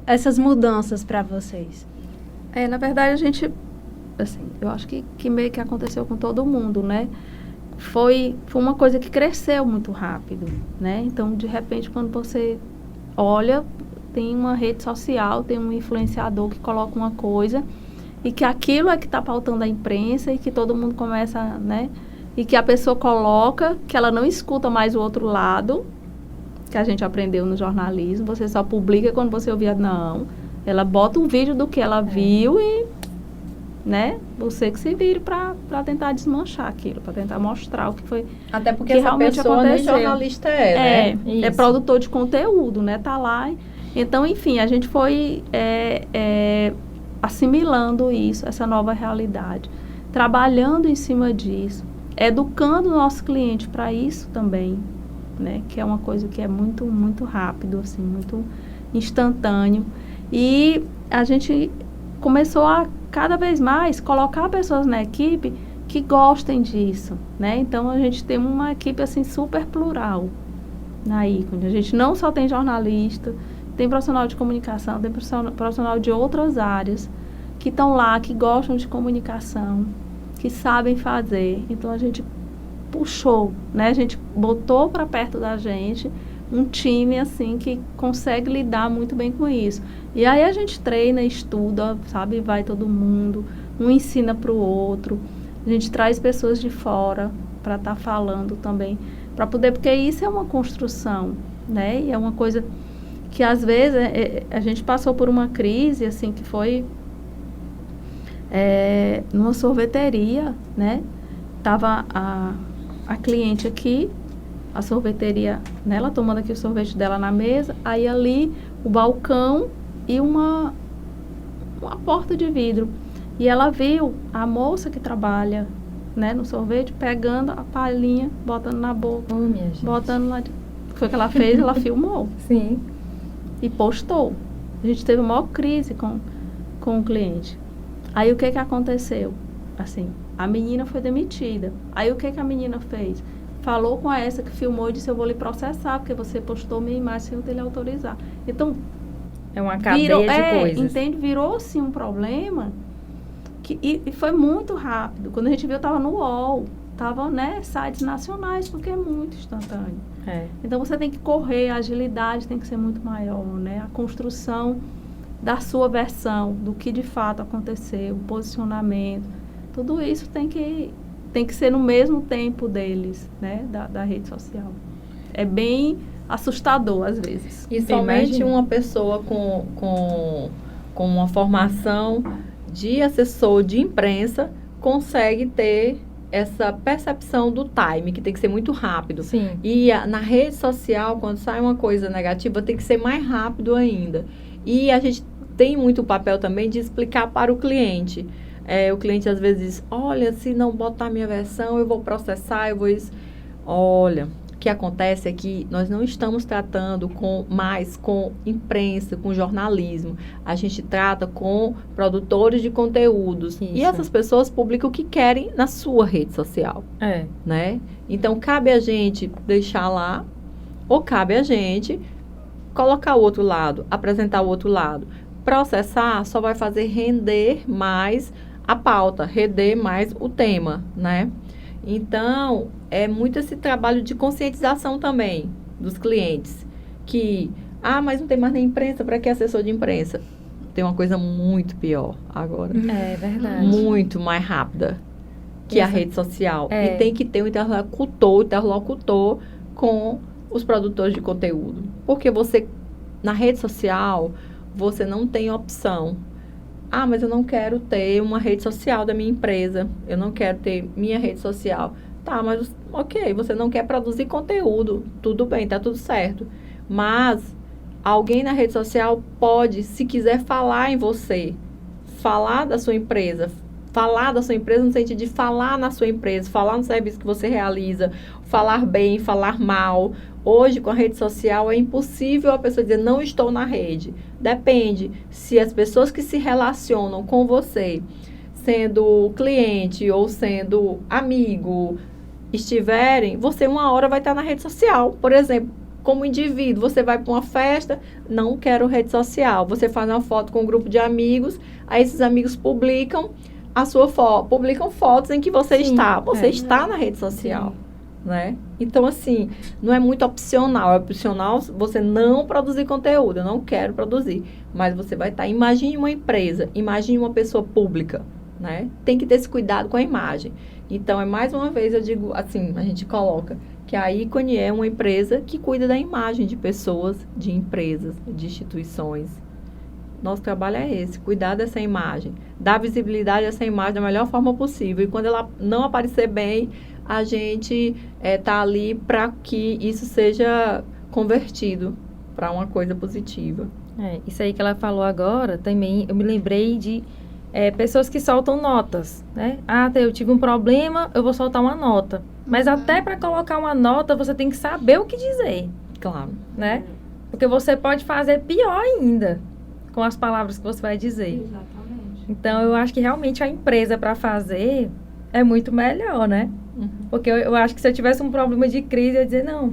essas mudanças para vocês? Na verdade, a gente, assim, eu acho que meio que aconteceu com todo mundo, né? Foi uma coisa que cresceu muito rápido, né? Então, de repente, quando você olha, tem uma rede social, tem um influenciador que coloca uma coisa e que aquilo é que está pautando a imprensa e que todo mundo começa, né? E que a pessoa coloca, que ela não escuta mais o outro lado, que a gente aprendeu no jornalismo, você só publica quando você ouvir, não. Ela bota um vídeo do que ela viu e, né, você que se vire para tentar desmanchar aquilo, para tentar mostrar o que foi. Até porque que essa realmente pessoa nem aconteceu. jornalista né? É produtor de conteúdo, né? Tá lá. Então, enfim, a gente foi assimilando isso, essa nova realidade, trabalhando em cima disso, educando o nosso cliente para isso também, né? Que é uma coisa que é muito, muito rápido, assim, muito instantâneo. E a gente começou a, cada vez mais, colocar pessoas na equipe que gostem disso, né? Então, a gente tem uma equipe, assim, super plural na Ícone. A gente não só tem jornalista, tem profissional de comunicação, tem profissional de outras áreas que estão lá, que gostam de comunicação, que sabem fazer. Então, a gente puxou, né? A gente botou para perto da gente um time, assim, que consegue lidar muito bem com isso. E aí a gente treina, estuda, sabe? Vai todo mundo, um ensina para o outro. A gente traz pessoas de fora para estar falando também, para poder, porque isso é uma construção, né? E é uma coisa que, às vezes, a gente passou por uma crise, assim, que foi numa sorveteria, né? Tava a cliente aqui, a sorveteria, né? Ela tomando aqui o sorvete dela na mesa, aí ali o balcão e uma porta de vidro. E ela viu a moça que trabalha, né, no sorvete, pegando a palhinha, botando na boca, Minha gente. botando lá. Foi o que ela fez, ela filmou Sim. e postou. A gente teve uma maior crise com o cliente. Aí o que aconteceu? Assim, a menina foi demitida. Aí o que a menina fez? Falou com essa que filmou e disse: eu vou lhe processar, porque você postou minha imagem sem eu ter lhe autorizar. Então, É uma cadeia de coisas. entende? Virou-se um problema e foi muito rápido. Quando a gente viu, estava no UOL, estava, né, sites nacionais, porque é muito instantâneo. É. Então, você tem que correr, a agilidade tem que ser muito maior, né? A construção da sua versão, do que de fato aconteceu, o posicionamento, tudo isso tem que ser no mesmo tempo deles, né, da rede social. É bem assustador, às vezes. E somente uma pessoa com uma formação de assessor de imprensa consegue ter essa percepção do time, que tem que ser muito rápido. Sim. E na rede social, quando sai uma coisa negativa, tem que ser mais rápido ainda. E a gente tem muito papel também de explicar para o cliente. O cliente às vezes diz: olha, se não botar minha versão, eu vou processar, eu vou... Olha, o que acontece é que nós não estamos tratando mais com imprensa, com jornalismo. A gente trata com produtores de conteúdos. Isso. E essas pessoas publicam o que querem na sua rede social, né? Então, cabe a gente deixar lá, ou cabe a gente colocar o outro lado, apresentar o outro lado. Processar só vai fazer render mais a pauta, render mais o tema, né? Então, é muito esse trabalho de conscientização também dos clientes. Que, mas não tem mais nem imprensa, para que assessor de imprensa? Tem uma coisa muito pior agora. É verdade. Muito mais rápida que a rede social. E tem que ter um interlocutor com os produtores de conteúdo. Porque você, na rede social, você não tem opção. Mas eu não quero ter uma rede social da minha empresa. Eu não quero ter minha rede social. Tá, mas ok, você não quer produzir conteúdo. Tudo bem, tá tudo certo. Mas alguém na rede social pode, se quiser falar em você, falar da sua empresa no sentido de falar na sua empresa, falar no serviço que você realiza, falar bem, falar mal. Hoje, com a rede social, é impossível a pessoa dizer: não estou na rede. Depende. Se as pessoas que se relacionam com você, sendo cliente ou sendo amigo, estiverem, você uma hora vai estar na rede social. Por exemplo, como indivíduo, você vai para uma festa, não quero rede social. Você faz uma foto com um grupo de amigos, aí esses amigos publicam a sua foto, publicam fotos em que você está. Você está na rede social. Né? Então, assim, não é muito opcional. É opcional você não produzir conteúdo. Eu não quero produzir. Mas você vai estar... Imagine uma empresa. Imagine uma pessoa pública. Né? Tem que ter esse cuidado com a imagem. Então, mais uma vez, eu digo assim, a gente coloca que a Ícone é uma empresa que cuida da imagem de pessoas, de empresas, de instituições. Nosso trabalho é esse, cuidar dessa imagem. Dar visibilidade a essa imagem da melhor forma possível. E quando ela não aparecer bem, a gente tá ali para que isso seja convertido para uma coisa positiva. Isso aí que ela falou agora, também eu me lembrei de pessoas que soltam notas, né? Eu tive um problema, eu vou soltar uma nota. Mas até para colocar uma nota, você tem que saber o que dizer. Claro. Né? Porque você pode fazer pior ainda com as palavras que você vai dizer. Exatamente. Então, eu acho que realmente a empresa para fazer é muito melhor, né? Porque eu acho que se eu tivesse um problema de crise, eu ia dizer: não,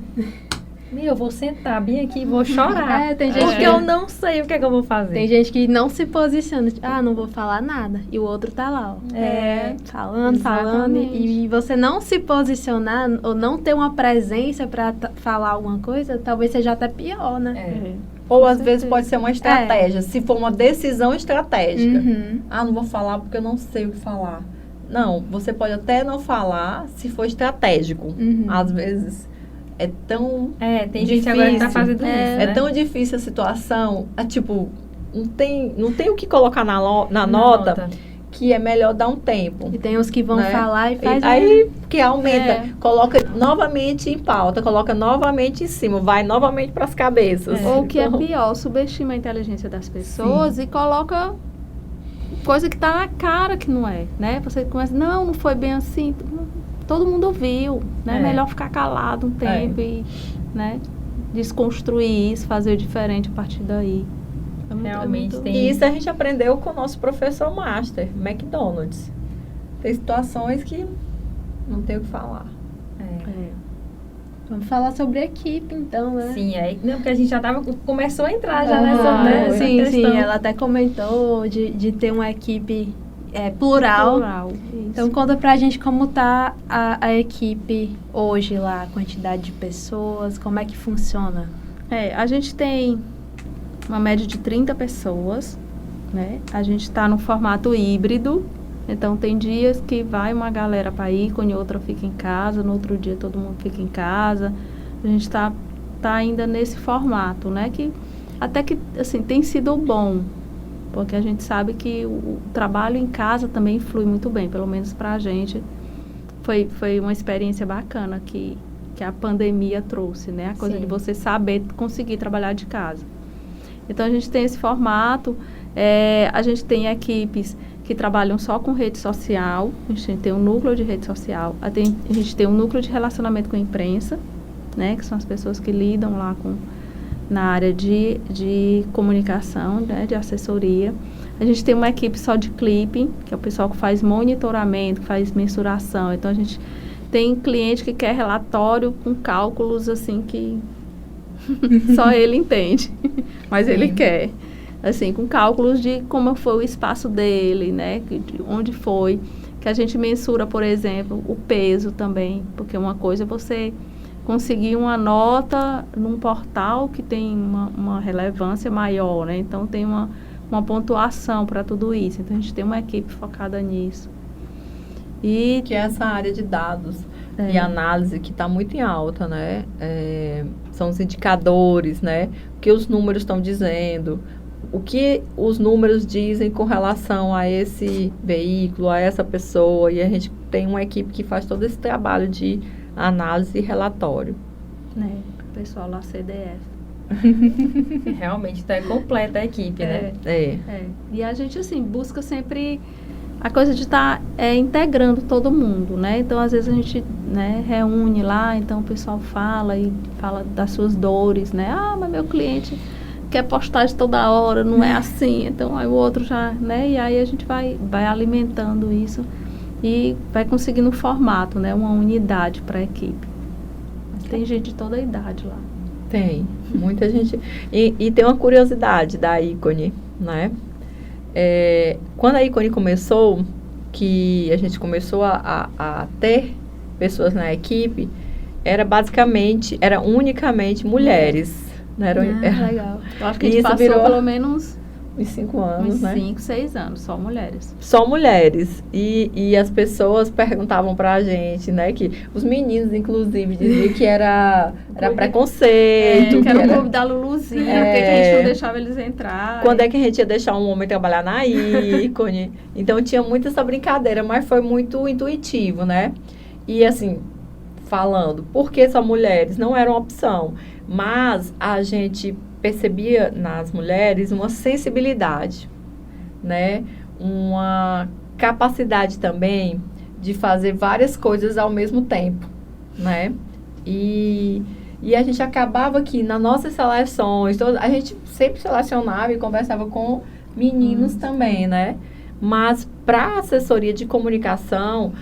eu vou sentar bem aqui e vou chorar. Tem gente porque eu não sei o que é que eu vou fazer. Tem gente que não se posiciona, não vou falar nada. E o outro tá lá, ó. Falando. E você não se posicionar ou não ter uma presença para falar alguma coisa, talvez seja até pior, né? Ou às vezes pode ser uma estratégia, se for uma decisão estratégica. Uhum. Não vou falar porque eu não sei o que falar. Não, você pode até não falar se for estratégico. Uhum. Às vezes é tão tem difícil. gente agora que tá fazendo isso, É né? tão difícil a situação. Não tem o que colocar na nota que é melhor dar um tempo. E tem os que vão né? falar e faz... Aí, que aumenta, É. coloca novamente em pauta, coloca novamente em cima, vai novamente para as cabeças. Ou o que é Então, pior, subestima a inteligência das pessoas e coloca coisa que tá na cara que não é, né? Você começa, não foi bem assim. Todo mundo ouviu, né? É. Melhor ficar calado um tempo e, né? Desconstruir isso, fazer diferente a partir daí. Realmente tem- E isso a gente aprendeu com o nosso professor master, McDonald's. Tem situações que não tem o que falar. Vamos falar sobre a equipe, então, né? Sim, é. Não, porque a gente já começou a entrar já nessa, Aham, né, nessa sim, questão. sim, ela até comentou de ter uma equipe plural. Isso. Então conta pra gente como tá a equipe hoje lá, a quantidade de pessoas, como é que funciona. A gente tem uma média de 30 pessoas, né? A gente está no formato híbrido, então tem dias que vai uma galera para ícone, outra fica em casa, no outro dia todo mundo fica em casa. A gente tá ainda nesse formato, né? Que até que, assim, tem sido bom, porque a gente sabe que o trabalho em casa também flui muito bem, pelo menos para a gente. Foi uma experiência bacana que a pandemia trouxe, né? A coisa Sim. de você saber conseguir trabalhar de casa. Então, a gente tem esse formato, a gente tem equipes que trabalham só com rede social, a gente tem um núcleo de rede social, a gente tem um núcleo de relacionamento com a imprensa, né? Que são as pessoas que lidam lá na área de comunicação, né? De assessoria. A gente tem uma equipe só de clipping, que é o pessoal que faz monitoramento, que faz mensuração. Então, a gente tem cliente que quer relatório com cálculos, assim, que só ele entende, mas ele quer. Assim, com cálculos de como foi o espaço dele, né? De onde foi. Que a gente mensura, por exemplo, o peso também. Porque uma coisa é você conseguir uma nota num portal que tem uma relevância maior, né? Então, tem uma pontuação para tudo isso. Então, a gente tem uma equipe focada nisso. E Que é essa área de dados e análise que está muito em alta, né? São os indicadores, né? O que os números estão dizendo, o que os números dizem com relação a esse veículo, a essa pessoa. E a gente tem uma equipe que faz todo esse trabalho de análise e relatório. né, o pessoal lá CDF. Realmente, então é completa a equipe, né? E a gente, assim, busca sempre a coisa de estar integrando todo mundo, né? Então, às vezes a gente, né, reúne lá, então o pessoal fala das suas dores, né? Ah, mas meu cliente quer postagem toda hora, não é assim. Então, aí o outro já, né? E aí a gente vai alimentando isso e vai conseguindo um formato, né? Uma unidade para a equipe. Mas tem gente de toda a idade lá. Tem, muita gente. E tem uma curiosidade da ícone, né? Quando a ícone começou, que a gente começou a ter pessoas na equipe, era unicamente mulheres. Né? Legal. Eu acho que a gente Isso passou virou pelo menos uns 5 anos, uns né? 5, 6 anos, só mulheres. Só mulheres. E as pessoas perguntavam pra gente, né? Que os meninos, inclusive, diziam que era preconceito. Que era o clube da Luluzinha, porque que a gente não deixava eles entrar. Quando é que a gente ia deixar um homem trabalhar na ícone? Então, tinha muito essa brincadeira, mas foi muito intuitivo, né? E, assim, falando, por que só mulheres? Não era uma opção. Mas a gente percebia nas mulheres uma sensibilidade, né? Uma capacidade também de fazer várias coisas ao mesmo tempo, né? E a gente acabava que nas nossas seleções, a gente sempre selecionava e conversava com meninos também, né? Mas para a assessoria de comunicação,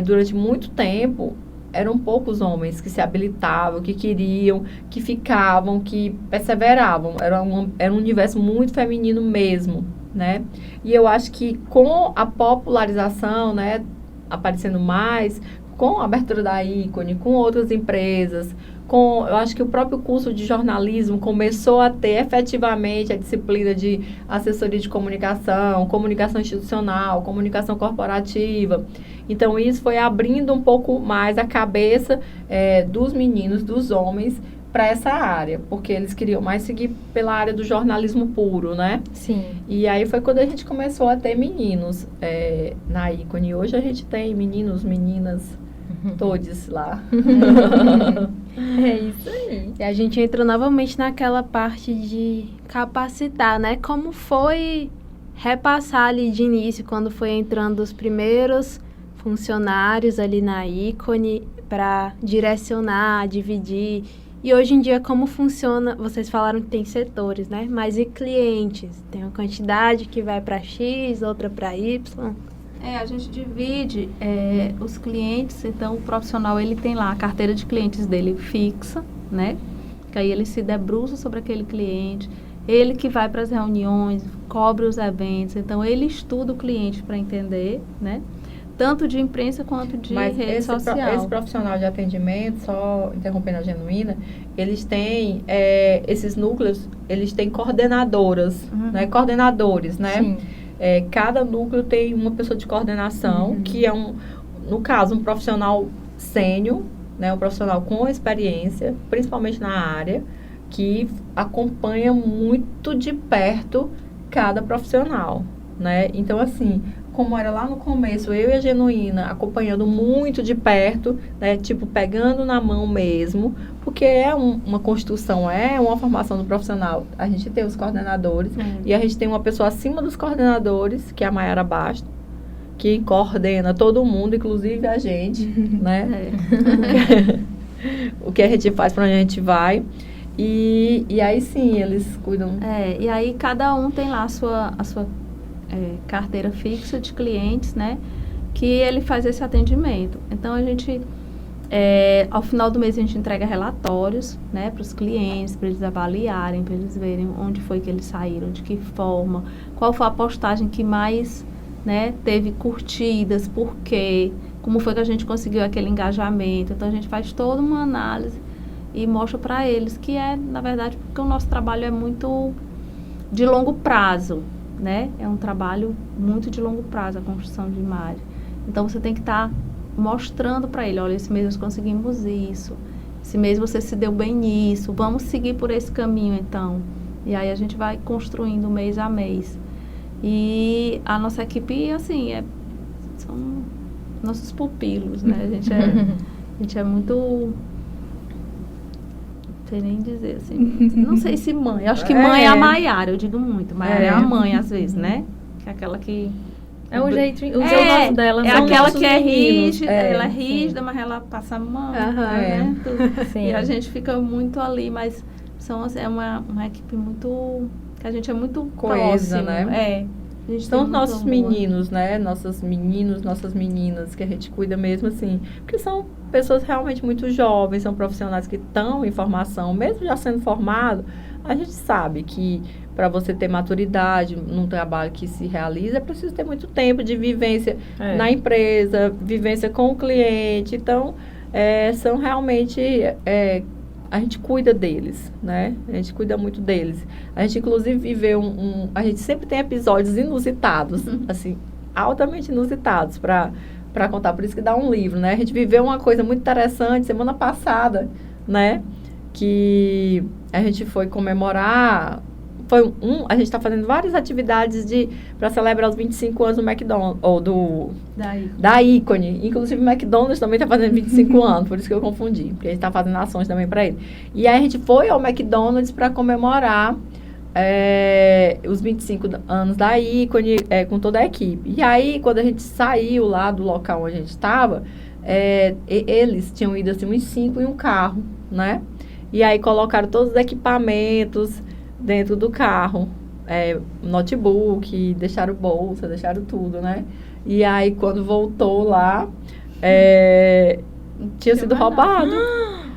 durante muito tempo, eram poucos homens que se habilitavam, que queriam, que ficavam, que perseveravam. Era um universo muito feminino mesmo, né? E eu acho que com a popularização, né, aparecendo mais, com a abertura da ícone, com outras empresas, eu acho que o próprio curso de jornalismo começou a ter efetivamente a disciplina de assessoria de comunicação, comunicação institucional, comunicação corporativa. Então, isso foi abrindo um pouco mais a cabeça dos meninos, dos homens, para essa área, porque eles queriam mais seguir pela área do jornalismo puro, né? Sim. E aí foi quando a gente começou a ter meninos na Ícone. Hoje a gente tem meninos, meninas, todos lá. É isso aí. E a gente entrou novamente naquela parte de capacitar, né? Como foi repassar ali de início, quando foi entrando os primeiros funcionários ali na Ícone para direcionar, dividir. E hoje em dia, como funciona? Vocês falaram que tem setores, né? Mas e clientes? Tem uma quantidade que vai para X, outra para Y? A gente divide os clientes, então o profissional ele tem lá a carteira de clientes dele fixa, né? Que aí ele se debruça sobre aquele cliente, ele que vai para as reuniões, cobre os eventos, então ele estuda o cliente para entender, né? Tanto de imprensa quanto de rede social. Esse profissional de atendimento, só interrompendo a Genuína, eles têm esses núcleos, eles têm coordenadoras, né? Coordenadores, né? Sim. Cada núcleo tem uma pessoa de coordenação, que é no caso, um profissional sênior, né? Um profissional com experiência, principalmente na área, que acompanha muito de perto cada profissional, né? Então, assim, como era lá no começo, eu e a Genuína acompanhando muito de perto, né? Tipo, pegando na mão mesmo, porque é uma construção, é uma formação do profissional. A gente tem os coordenadores e a gente tem uma pessoa acima dos coordenadores, que é a Mayara Basto, que coordena todo mundo, inclusive a gente, né? O que a gente faz, para onde a gente vai. E aí sim, eles cuidam. E aí cada um tem lá a sua carteira fixa de clientes, né? Que ele faz esse atendimento. Então, a gente, ao final do mês, a gente entrega relatórios, né? Para os clientes, para eles avaliarem, para eles verem onde foi que eles saíram, de que forma, qual foi a postagem que mais, né, teve curtidas, por quê, como foi que a gente conseguiu aquele engajamento. Então, a gente faz toda uma análise e mostra para eles que na verdade, porque o nosso trabalho é muito de longo prazo, né? É um trabalho muito de longo prazo, a construção de imagem. Então, você tem que estar mostrando para ele, olha, esse mês nós conseguimos isso, esse mês você se deu bem nisso, vamos seguir por esse caminho, então. E aí, a gente vai construindo mês a mês. E a nossa equipe, assim, são nossos pupilos, né? A gente é muito... Não sei nem dizer, assim. Não sei se mãe. Eu acho que mãe é a Mayara, eu digo muito. Mayara é a mãe, às vezes, né? Que é aquela que... É um jeito, o nosso dela. É aquela que é meninos. rígida, ela é rígida, mas ela passa a mão, né? Sim. E a gente fica muito ali, mas é uma equipe muito... Que a gente é muito coesa, próximo, né? São os nossos meninos, né? Nossos meninos, nossas meninas, que a gente cuida mesmo, assim. Porque são pessoas realmente muito jovens, são profissionais que estão em formação. Mesmo já sendo formado, a gente sabe que para você ter maturidade num trabalho que se realiza, é preciso ter muito tempo de vivência na empresa, vivência com o cliente. Então, são realmente... a gente cuida deles, né? A gente cuida muito deles. A gente, inclusive, viveu a gente sempre tem episódios inusitados, assim, altamente inusitados para contar. Por isso que dá um livro, né? A gente viveu uma coisa muito interessante semana passada, né? Que a gente foi comemorar... a gente está fazendo várias atividades para celebrar os 25 anos do McDonald's, ou da Ícone. Inclusive, o McDonald's também está fazendo 25 anos, por isso que eu confundi, porque a gente está fazendo ações também para ele. E aí, a gente foi ao McDonald's para comemorar os 25 anos da Ícone, com toda a equipe. E aí, quando a gente saiu lá do local onde a gente estava, eles tinham ido, assim, uns 5 em um carro, né? E aí, colocaram todos os equipamentos dentro do carro, notebook, deixaram bolsa, deixaram tudo, né? E aí, quando voltou lá, tinha sido roubado.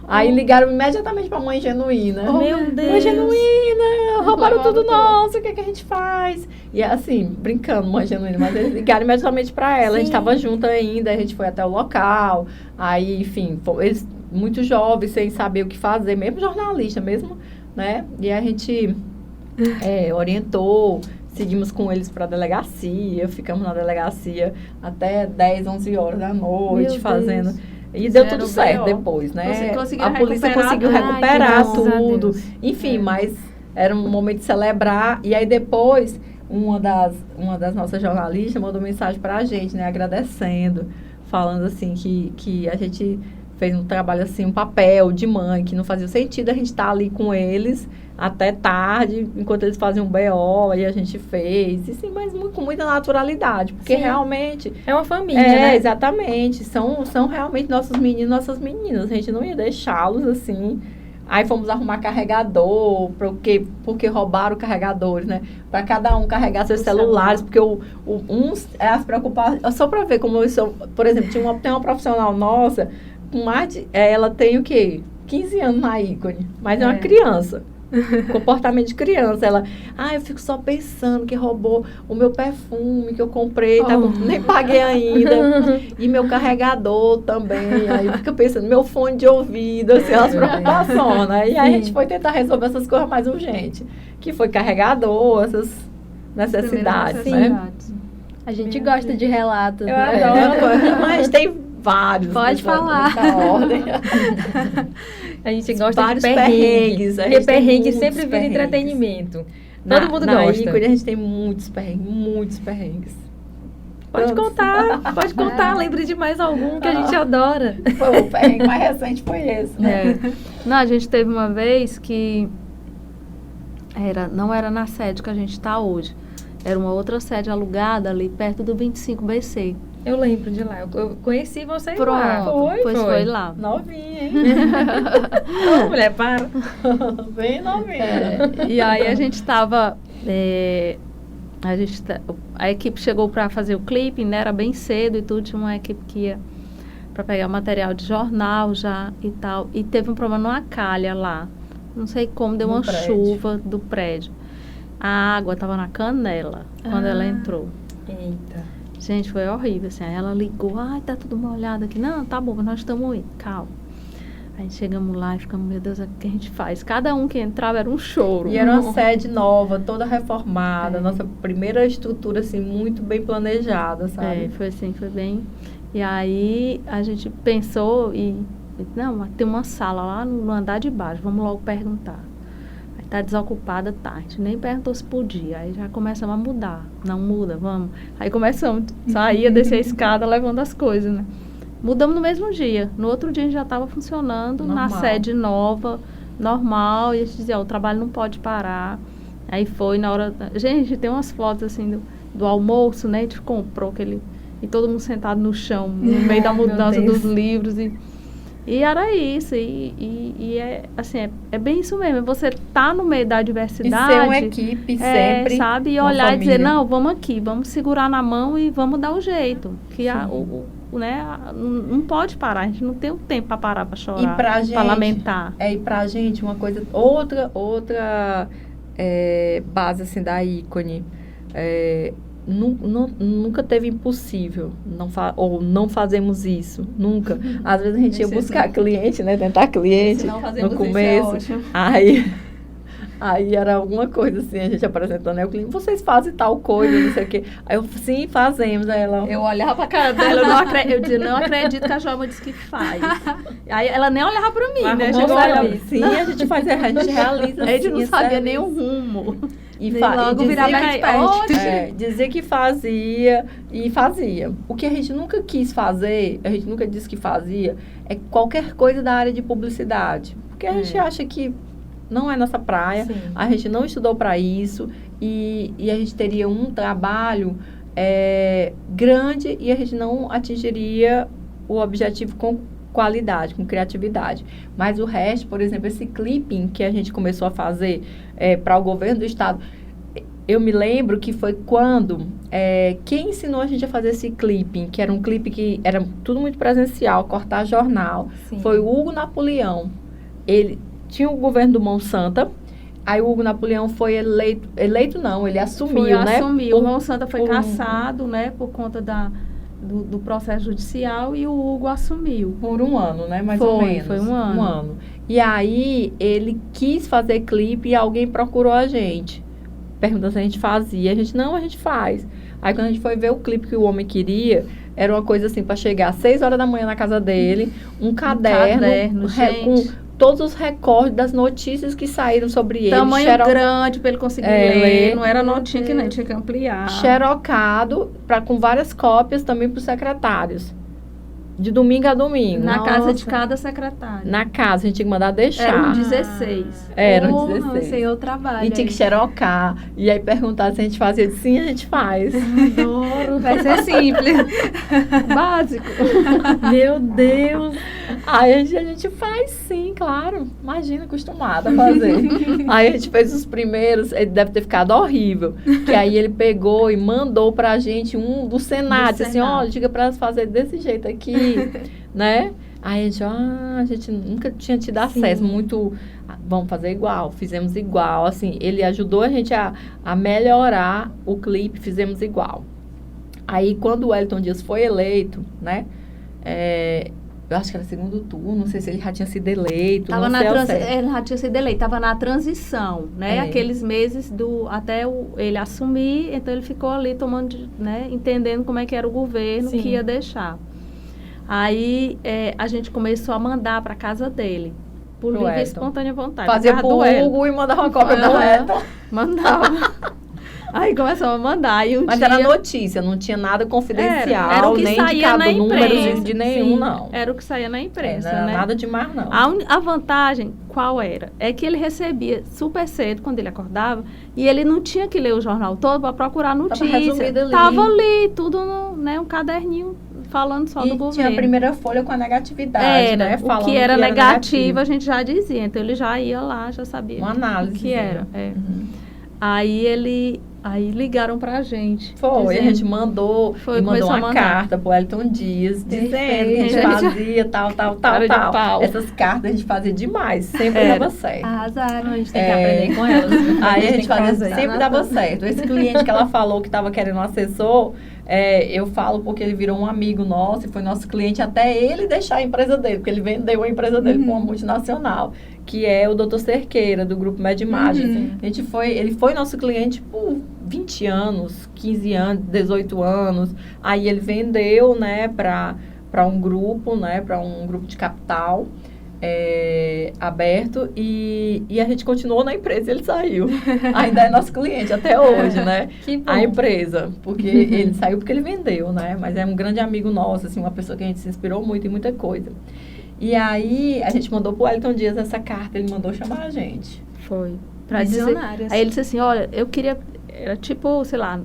Aí ligaram imediatamente pra Mãe Genuína. Meu Deus! Mãe Genuína, roubaram tudo nosso, o que a gente faz? E assim, brincando, Mãe Genuína, mas eles ligaram imediatamente pra ela. Sim. A gente tava junto ainda, a gente foi até o local. Aí, enfim, eles muito jovens, sem saber o que fazer, mesmo jornalista, mesmo, né? E a gente orientou, seguimos com eles para a delegacia, ficamos na delegacia até 10, 11 horas da noite, fazendo E deu Fizeram tudo certo BO. depois, né? Conseguiram A polícia recuperar conseguiu tudo. recuperar Ai, que graças a tudo. Deus. Enfim, mas era um momento de celebrar. E aí depois, uma das nossas jornalistas mandou mensagem pra gente, né? Agradecendo, falando assim que a gente fez um trabalho assim, um papel de mãe, que não fazia sentido a gente estar ali com eles até tarde, enquanto eles faziam BO, e a gente fez, e sim, mas com muita naturalidade, porque Sim. realmente... É uma família, né? Exatamente, são realmente nossos meninos, nossas meninas, a gente não ia deixá-los assim. Aí fomos arrumar carregador, porque roubaram carregadores, né? Para cada um carregar seus celulares, porque uns as preocupações, só para ver como eu sou, por exemplo, tem uma profissional nossa, com mais de, ela tem o quê? 15 anos na ícone, mas é uma criança. Comportamento de criança. Ela, eu fico só pensando que roubou o meu perfume que eu comprei, nem paguei ainda. E meu carregador também. Aí fica pensando, meu fone de ouvido, assim, as preocupações, né? E aí a gente foi tentar resolver essas coisas mais urgentes, que foi carregador, essas necessidades, né? A gente gosta de relatos. Eu né? adoro. Mas tem vários. Pode falar. Nessa ordem. A gente gosta Vários de perrengues. a gente tem Perrengue muitos sempre vira perrengues. entretenimento. Todo mundo na gosta. ícone a gente tem muitos perrengues. Pode contar. Lembre de mais algum que a gente adora. O perrengue mais recente foi esse, né? Não, a gente teve uma vez que não era na sede que a gente está hoje. Era uma outra sede alugada ali perto do 25BC. Eu lembro de lá. Eu conheci vocês Pronto, lá. foi lá. Novinha, hein? Ô, mulher, para. Bem novinha. E aí a gente estava... a equipe chegou para fazer o clipe, né? Era bem cedo e tudo. Tinha uma equipe que ia para pegar material de jornal já e tal. E teve um problema numa calha lá. Não sei como, deu uma chuva do prédio. A água estava na canela quando ela entrou. Eita. Gente, foi horrível, assim. Aí ela ligou, tá tudo molhado aqui. Não, tá bom, nós estamos aí, calma. Aí chegamos lá e ficamos, meu Deus, o que a gente faz? Cada um que entrava era um choro. E era uma sede nova, toda reformada. Nossa primeira estrutura, assim, muito bem planejada, sabe? Foi assim, foi bem... E aí a gente pensou não, tem uma sala lá no andar de baixo, vamos logo perguntar. Aí tá desocupada, tá. A gente nem perguntou se podia. Aí já começamos a mudar. Não muda, vamos. Aí começamos a sair, descer a escada, levando as coisas, né? Mudamos no mesmo dia. No outro dia a gente já estava funcionando Normal. na sede nova, normal. E a gente dizia, o trabalho não pode parar. Aí foi na hora... Gente, tem umas fotos assim do almoço, né? A gente comprou aquele... E todo mundo sentado no chão, no meio da mudança dos livros. E era isso. E é assim, é bem isso mesmo. Você tá no meio da diversidade. E ser uma equipe sempre. Sabe? E olhar e dizer, não, vamos aqui, vamos segurar na mão e vamos dar o jeito. Que não pode parar, a gente não tem o tempo para parar, para chorar, E pra gente, lamentar. E pra gente, uma coisa, outra base assim da ícone, nunca teve impossível, ou não fazemos isso, nunca. Às vezes a gente ia buscar cliente, né, tentar cliente no começo, aí era alguma coisa assim, a gente apresentando, aí o cliente, vocês fazem tal coisa, não sei o quê. Aí eu, sim, fazemos. Aí ela... Eu olhava pra cara dela, eu dizia, não acredito que a Joelma disse que faz. Aí ela nem olhava pra mim, né? Sim, a gente faz, a gente realiza. A gente não sabia nem o rumo. E logo virava expert. Dizer que fazia e fazia. O que a gente nunca quis fazer, a gente nunca disse que fazia, é qualquer coisa da área de publicidade. Porque a gente acha que não é nossa praia, a gente não estudou para isso e a gente teria um trabalho grande e a gente não atingiria o objetivo com qualidade, com criatividade. Mas o resto, por exemplo, esse clipping que a gente começou a fazer para o governo do estado, eu me lembro que foi quando quem ensinou a gente a fazer esse clipping, que era um clipe que era tudo muito presencial, cortar jornal, foi o Hugo Napoleão. Ele tinha o governo do Monsanto, aí o Hugo Napoleão foi eleito não, ele assumiu, né? Assumiu, o Monsanto foi cassado, né, por conta do processo judicial e o Hugo assumiu. Por um ano, né? Mais ou menos. Foi um ano. E aí, ele quis fazer clipe e alguém procurou a gente. Perguntou se a gente fazia. A gente, não, a gente faz. Aí, quando a gente foi ver o clipe que o homem queria, era uma coisa assim, para chegar às 6 horas da manhã na casa dele, um caderno com todos os recordes das notícias que saíram sobre ele. Tamanho grande para ele conseguir ler. Não era notinha que nem, tinha que ampliar. Xerocado, com várias cópias também para os secretários. De domingo a domingo. Na casa de cada secretário. Na casa, a gente tinha que mandar deixar. Eram 16. Eram 16. Esse é o trabalho. E tinha que xerocar. E aí perguntar se a gente fazia. Sim, a gente faz. Adoro. Vai ser simples. Básico. Meu Deus. Aí a gente faz, sim, claro. Imagina, acostumada a fazer. Aí a gente fez os primeiros. Ele deve ter ficado horrível. Que aí ele pegou e mandou pra gente um do Senado. Assim, olha, diga pra elas fazer desse jeito aqui. Né? Aí a gente nunca tinha tido acesso muito, vamos fazer igual, fizemos igual, assim, ele ajudou a gente a melhorar o clipe, fizemos igual. Aí quando o Wellington Dias foi eleito, né, eu acho que era segundo turno, não sei se ele já tinha sido eleito, Ele já tinha sido eleito, estava na transição, né, aqueles meses até ele assumir, então ele ficou ali tomando, né, entendendo como é que era o governo que ia deixar. Aí a gente começou a mandar para casa dele, por livre e espontânea vontade. Fazia pro Hugo e mandava uma cópia pro Wellington. Mandava. Aí começamos a mandar. E Mas era notícia, não tinha nada confidencial, era o que nem saía na números de nenhum, não. Era o que saía na imprensa, não né? Nada demais, não. A vantagem, qual era? É que ele recebia super cedo, quando ele acordava, e ele não tinha que ler o jornal todo para procurar notícia. Tava ali, tudo um caderninho falando só do governo. Tinha a primeira folha com a negatividade, né? Falando o que era negativo, a gente já dizia. Então, ele já ia lá, já sabia uma análise o que era. Aí ligaram pra gente. Foi, a gente mandou uma carta pro Wellington Dias, dizendo que a gente fazia tal. Essas cartas a gente fazia demais, sempre dava certo. Arrasaram, a gente tem que aprender com elas. Aí a gente fazia, sempre dava certo. Esse cliente que ela falou que estava querendo um assessor, eu falo porque ele virou um amigo nosso e foi nosso cliente até ele deixar a empresa dele, porque ele vendeu a empresa dele para uma multinacional, que é o Dr. Cerqueira, do Grupo Medimagem. Ele foi nosso cliente por 20 anos, 15 anos, 18 anos. Aí ele vendeu, né, para um grupo, né, para um grupo de capital aberto e a gente continuou na empresa e ele saiu. Ainda é nosso cliente até hoje, né? Que bom. A empresa, porque ele saiu porque ele vendeu, né? Mas é um grande amigo nosso, assim, uma pessoa que a gente se inspirou muito em muita coisa. E aí a gente mandou pro Wellington Dias essa carta, ele mandou chamar a gente. Foi. Pra dizer, aí ele disse assim, olha, eu queria, era tipo, sei lá,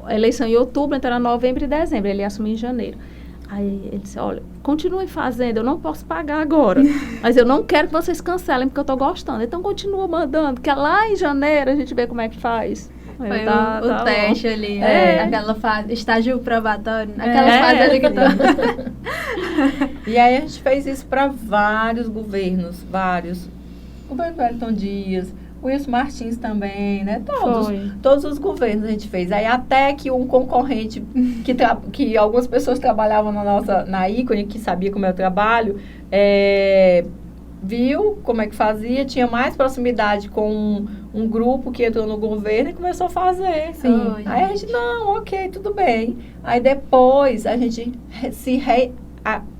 a eleição em outubro, então era novembro e dezembro, ele ia assumir em janeiro. Aí ele disse, olha, continuem fazendo, eu não posso pagar agora, mas eu não quero que vocês cancelem, porque eu tô gostando. Então continua mandando, que lá em janeiro a gente vê como é que faz. Foi o teste ali, aquela fase, estágio probatório, aquela fase ali que E aí a gente fez isso para vários governos, vários. O governo do Wellington Dias, o Wilson Martins também, né? Todos os governos a gente fez. Aí até que um concorrente, que algumas pessoas trabalhavam na Ícone, que sabia como é o trabalho, viu como é que fazia, tinha mais proximidade com um grupo que entrou no governo e começou a fazer. Sim. Aí a gente, não, ok, tudo bem. Aí depois a gente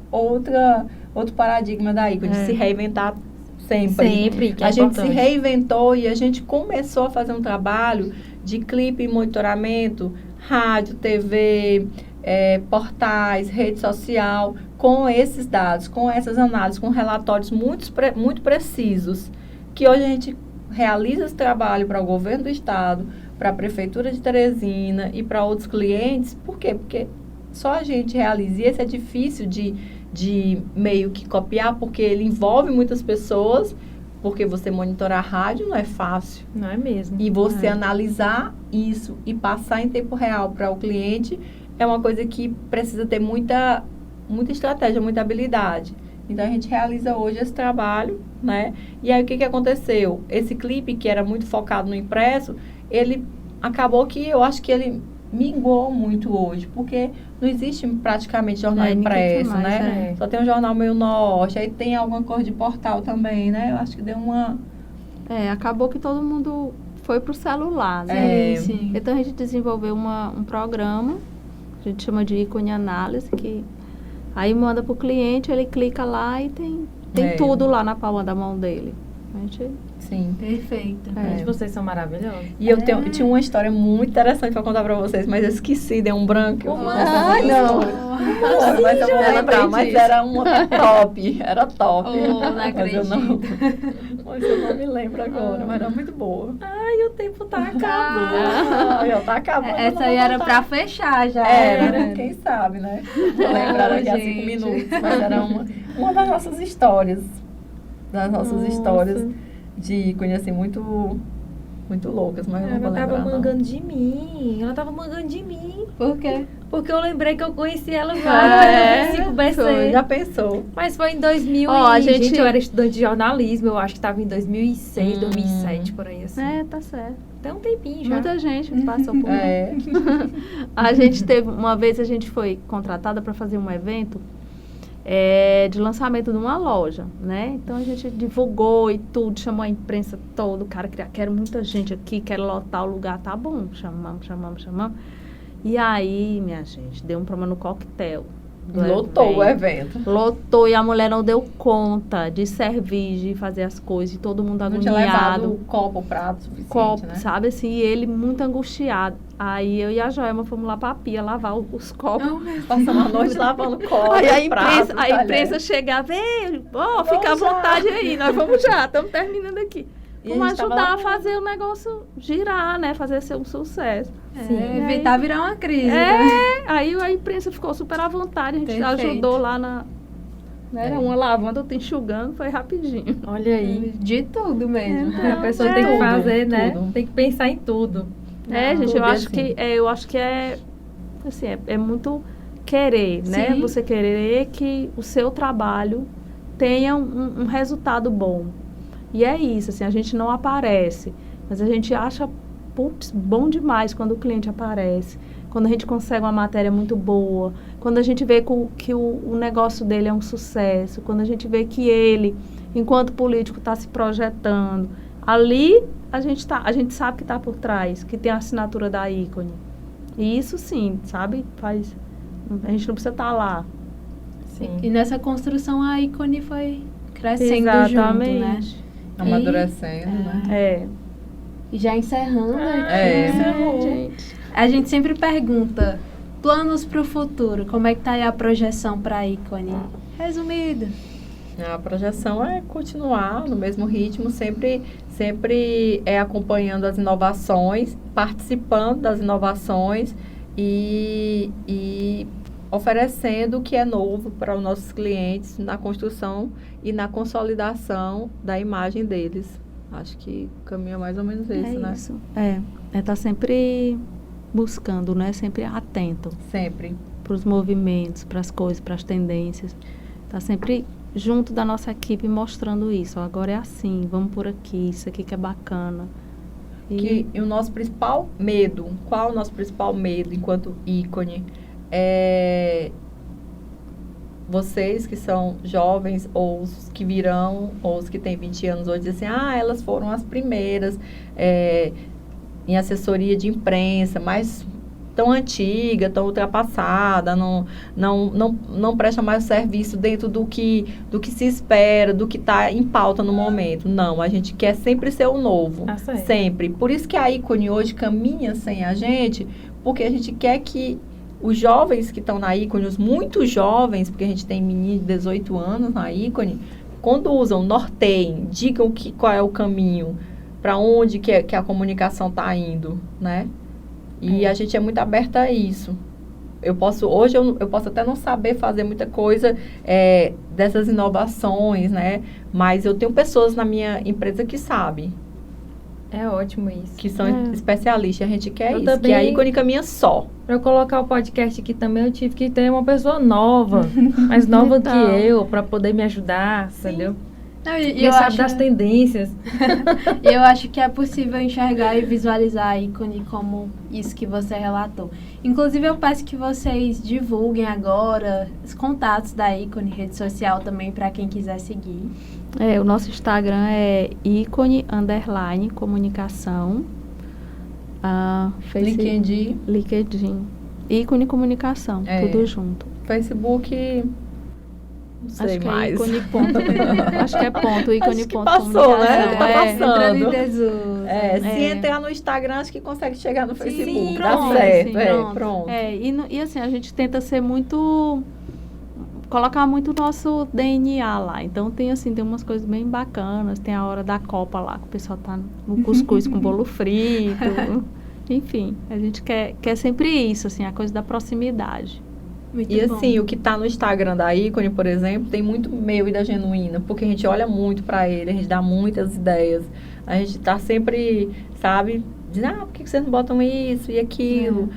outro paradigma da Ícone, de se reinventar sempre. Que é a gente se reinventou e a gente começou a fazer um trabalho de clipe e monitoramento, rádio, TV, portais, rede social, com esses dados, com essas análises, com relatórios muito precisos, que hoje a gente realiza esse trabalho para o governo do estado, para a prefeitura de Teresina e para outros clientes. Por quê? Porque só a gente realiza, e esse é difícil de meio que copiar, porque ele envolve muitas pessoas, porque você monitorar a rádio não é fácil. Não é mesmo. E você analisar isso e passar em tempo real para o cliente é uma coisa que precisa ter muita estratégia, muita habilidade. Então, a gente realiza hoje esse trabalho, né? E aí, o que aconteceu? Esse clipe, que era muito focado no impresso, ele acabou que eu acho que ele minguou muito hoje, porque não existe praticamente jornal impresso, mais, né? Só tem um jornal Meio Norte, aí tem alguma coisa de portal também, né? Eu acho que deu uma... acabou que todo mundo foi pro celular, né? Sim. Então, a gente desenvolveu um programa A gente chama de ícone análise, que aí manda para o cliente, ele clica lá e tem tudo lá na palma da mão dele. A gente... Sim. Perfeito. Gente, vocês são maravilhosos. E eu tinha uma história muito interessante pra contar pra vocês, mas eu esqueci, deu um branco. Como Mas eu vou lembrar, mas era uma top. Era top. Não Mas eu não me lembro agora, mas era muito boa. Ai, o tempo tá acabando. Ai, tá acabando. Essa aí era pra fechar já. Era, quem sabe, né? Vou lembrar daqui a 5 minutos. Mas era uma das nossas histórias. De ícone, assim, muito loucas, mas eu não vou lembrar, Ela tava mangando de mim. Por quê? Porque eu lembrei que eu conheci ela lá no 25BC. Já pensou? Mas foi em 2000 gente, eu era estudante de jornalismo, eu acho que tava em 2006, 2007, por aí assim. Tá certo. Tem um tempinho já. Muita gente passou por lá. A gente teve, uma vez a gente foi contratada para fazer um evento de lançamento de uma loja, né? Então a gente divulgou e tudo, chamou a imprensa toda, o cara quero muita gente aqui, quero lotar o lugar, tá bom, chamamos. E aí, minha gente, deu um problema no coquetel. Lotou o evento. Lotou e a mulher não deu conta de servir, de fazer as coisas, e todo mundo agoniado. Não tinha levado o copo, o prato suficiente, né? Sabe assim, e ele muito angustiado. Aí eu e a Joelma fomos lá pra pia lavar os copos. Passamos a noite lavando copo, Aí prato, a imprensa chegava, fica à vontade aí, nós vamos já, estamos terminando aqui. Vamos ajudar a fazer o negócio girar, né? Fazer ser um sucesso. Evitar virar uma crise. Aí a imprensa ficou super à vontade, a gente ajudou lá na... Né? Uma lavando, outra enxugando, foi rapidinho. Olha aí. De tudo mesmo. Então, a pessoa tem que fazer, né? Tem que pensar em tudo. Gente, eu acho que é muito querer, né? Você querer que o seu trabalho tenha um resultado bom. E é isso, assim, a gente não aparece, mas a gente acha, bom demais quando o cliente aparece, quando a gente consegue uma matéria muito boa, quando a gente vê que o negócio dele é um sucesso, quando a gente vê que ele, enquanto político, está se projetando. Ali, a gente sabe que está por trás, que tem a assinatura da ícone. E isso sim, sabe? A gente não precisa estar lá. Sim. E nessa construção a ícone foi crescendo junto, né? Amadurecendo, né? E já encerrando aqui. A gente sempre pergunta, planos para o futuro, como é que tá aí a projeção para a ícone? Resumido. A projeção é continuar no mesmo ritmo, sempre acompanhando as inovações, participando das inovações e oferecendo o que é novo para os nossos clientes na construção e na consolidação da imagem deles. Acho que o caminho é mais ou menos esse, né? Isso. Tá sempre buscando, né? Sempre atento. Sempre. Para os movimentos, para as coisas, para as tendências. Tá sempre junto da nossa equipe mostrando isso. Agora é assim, vamos por aqui, isso aqui que é bacana. E o nosso principal medo, qual o nosso principal medo enquanto ícone? Vocês que são jovens, ou os que virão, ou os que têm 20 anos hoje, dizem assim, elas foram as primeiras em assessoria de imprensa, mas tão antiga, tão ultrapassada, não presta mais serviço dentro do que se espera, do que está em pauta no momento. Não, a gente quer sempre ser o novo, sempre. Por isso que a ícone hoje caminha sem a gente, porque a gente quer que os jovens que estão na ícone, os muito jovens, porque a gente tem meninos de 18 anos na ícone, conduzam, norteiem, digam qual é o caminho, para onde que a comunicação está indo, né? E a gente é muito aberta a isso. Hoje eu posso até não saber fazer muita coisa dessas inovações, né? Mas eu tenho pessoas na minha empresa que sabem. É ótimo isso. Que são especialistas. A gente quer isso, que a ícone caminha só. Para eu colocar o podcast aqui também, eu tive que ter uma pessoa nova, mais nova que eu, para poder me ajudar, entendeu? E eu sabe das tendências. Eu acho que é possível enxergar e visualizar a ícone como isso que você relatou. Inclusive, eu peço que vocês divulguem agora os contatos da ícone, rede social também, para quem quiser seguir. O nosso Instagram é ícone_comunicação. LinkedIn. Ícone Comunicação, tudo junto. Facebook, não sei Acho que mais. é ícone ponto. Acho que é ponto, ícone Acho que ponto passou, né? comunicação. Tá passando. Entrando em desuso. Se entrar no Instagram, acho que consegue chegar no Facebook. Sim, Dá pronto, certo, sim, pronto. E assim, a gente tenta ser muito... Colocar muito o nosso DNA lá. Então tem umas coisas bem bacanas. Tem a hora da Copa lá, que o pessoal tá no cuscuz com bolo frito. Enfim, a gente quer sempre isso, assim, a coisa da proximidade. Muito E bom. assim, o que tá no Instagram da Ícone, por exemplo, tem muito meu e da Genuína, porque a gente olha muito pra ele, a gente dá muitas ideias. A gente tá sempre, sabe, dizendo, por que vocês não botam isso e aquilo?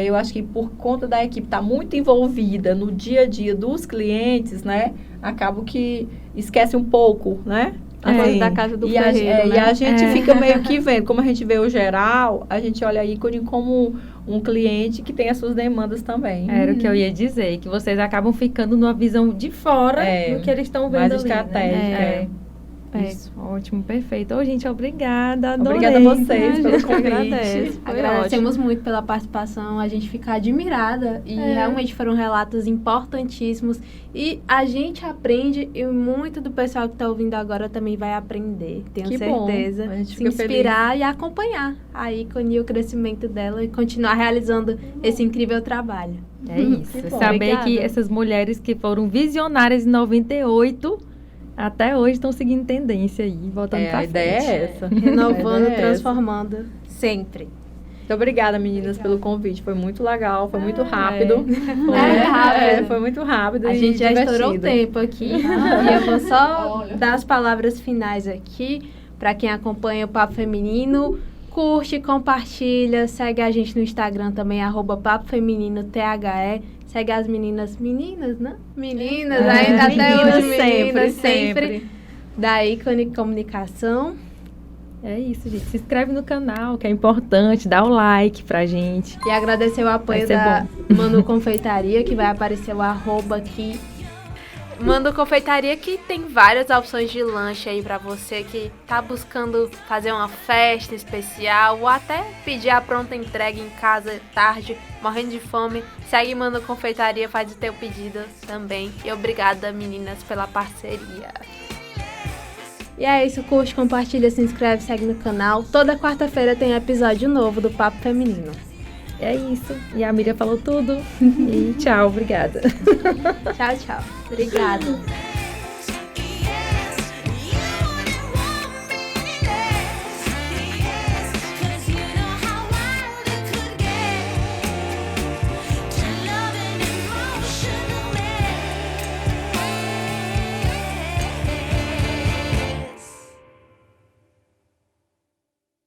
Eu acho que por conta da equipe estar muito envolvida no dia a dia dos clientes, né? Acabo que esquece um pouco, né? A coisa da casa do ferreiro, né? E a gente fica meio que vendo, como a gente vê o geral, a gente olha a Ícone como um cliente que tem as suas demandas também. Era o que eu ia dizer, que vocês acabam ficando numa visão de fora do que eles estão vendo mais ali, estratégica. né? Isso, ótimo, perfeito. Ô, gente, obrigada, adorei. Obrigada a vocês pelo convite. Agradece. Agradecemos muito pela participação, a gente fica admirada e realmente foram relatos importantíssimos e a gente aprende e muito do pessoal que está ouvindo agora também vai aprender, tenho Que certeza. bom. A gente Se fica inspirar e acompanhar a Ícone e o crescimento dela e continuar realizando esse incrível trabalho. É isso, Que bom. saber Obrigada. que essas mulheres que foram visionárias em 98, até hoje estão seguindo tendência aí, voltando pra A ideia frente. é essa. Renovando, A ideia é transformando sempre. Muito obrigada, meninas, pelo convite. Foi muito legal, foi muito rápido. rápido. Foi muito rápido A e gente já divertido. estourou o tempo aqui. E eu vou só dar as palavras finais aqui para quem acompanha o Papo Feminino. Curte, compartilha, segue a gente no Instagram também, @papofeminino_THE. Segue as meninas, né? Meninas, ainda até hoje, meninas, sempre. Da Ícone Comunicação. É isso, gente. Se inscreve no canal, que é importante, dá o like pra gente. E agradecer o apoio Vai ser da Manu Confeitaria, que vai aparecer o @ aqui. Manu Confeitaria, que tem várias opções de lanche aí pra você que tá buscando fazer uma festa especial ou até pedir a pronta entrega em casa tarde, morrendo de fome. Segue Manu Confeitaria, faz o teu pedido também. E obrigada, meninas, pela parceria. E é isso, curte, compartilha, se inscreve, segue no canal. Toda quarta-feira tem episódio novo do Papo Feminino. É isso. E a Miriam falou tudo. E tchau, obrigada. Tchau, tchau. Obrigada.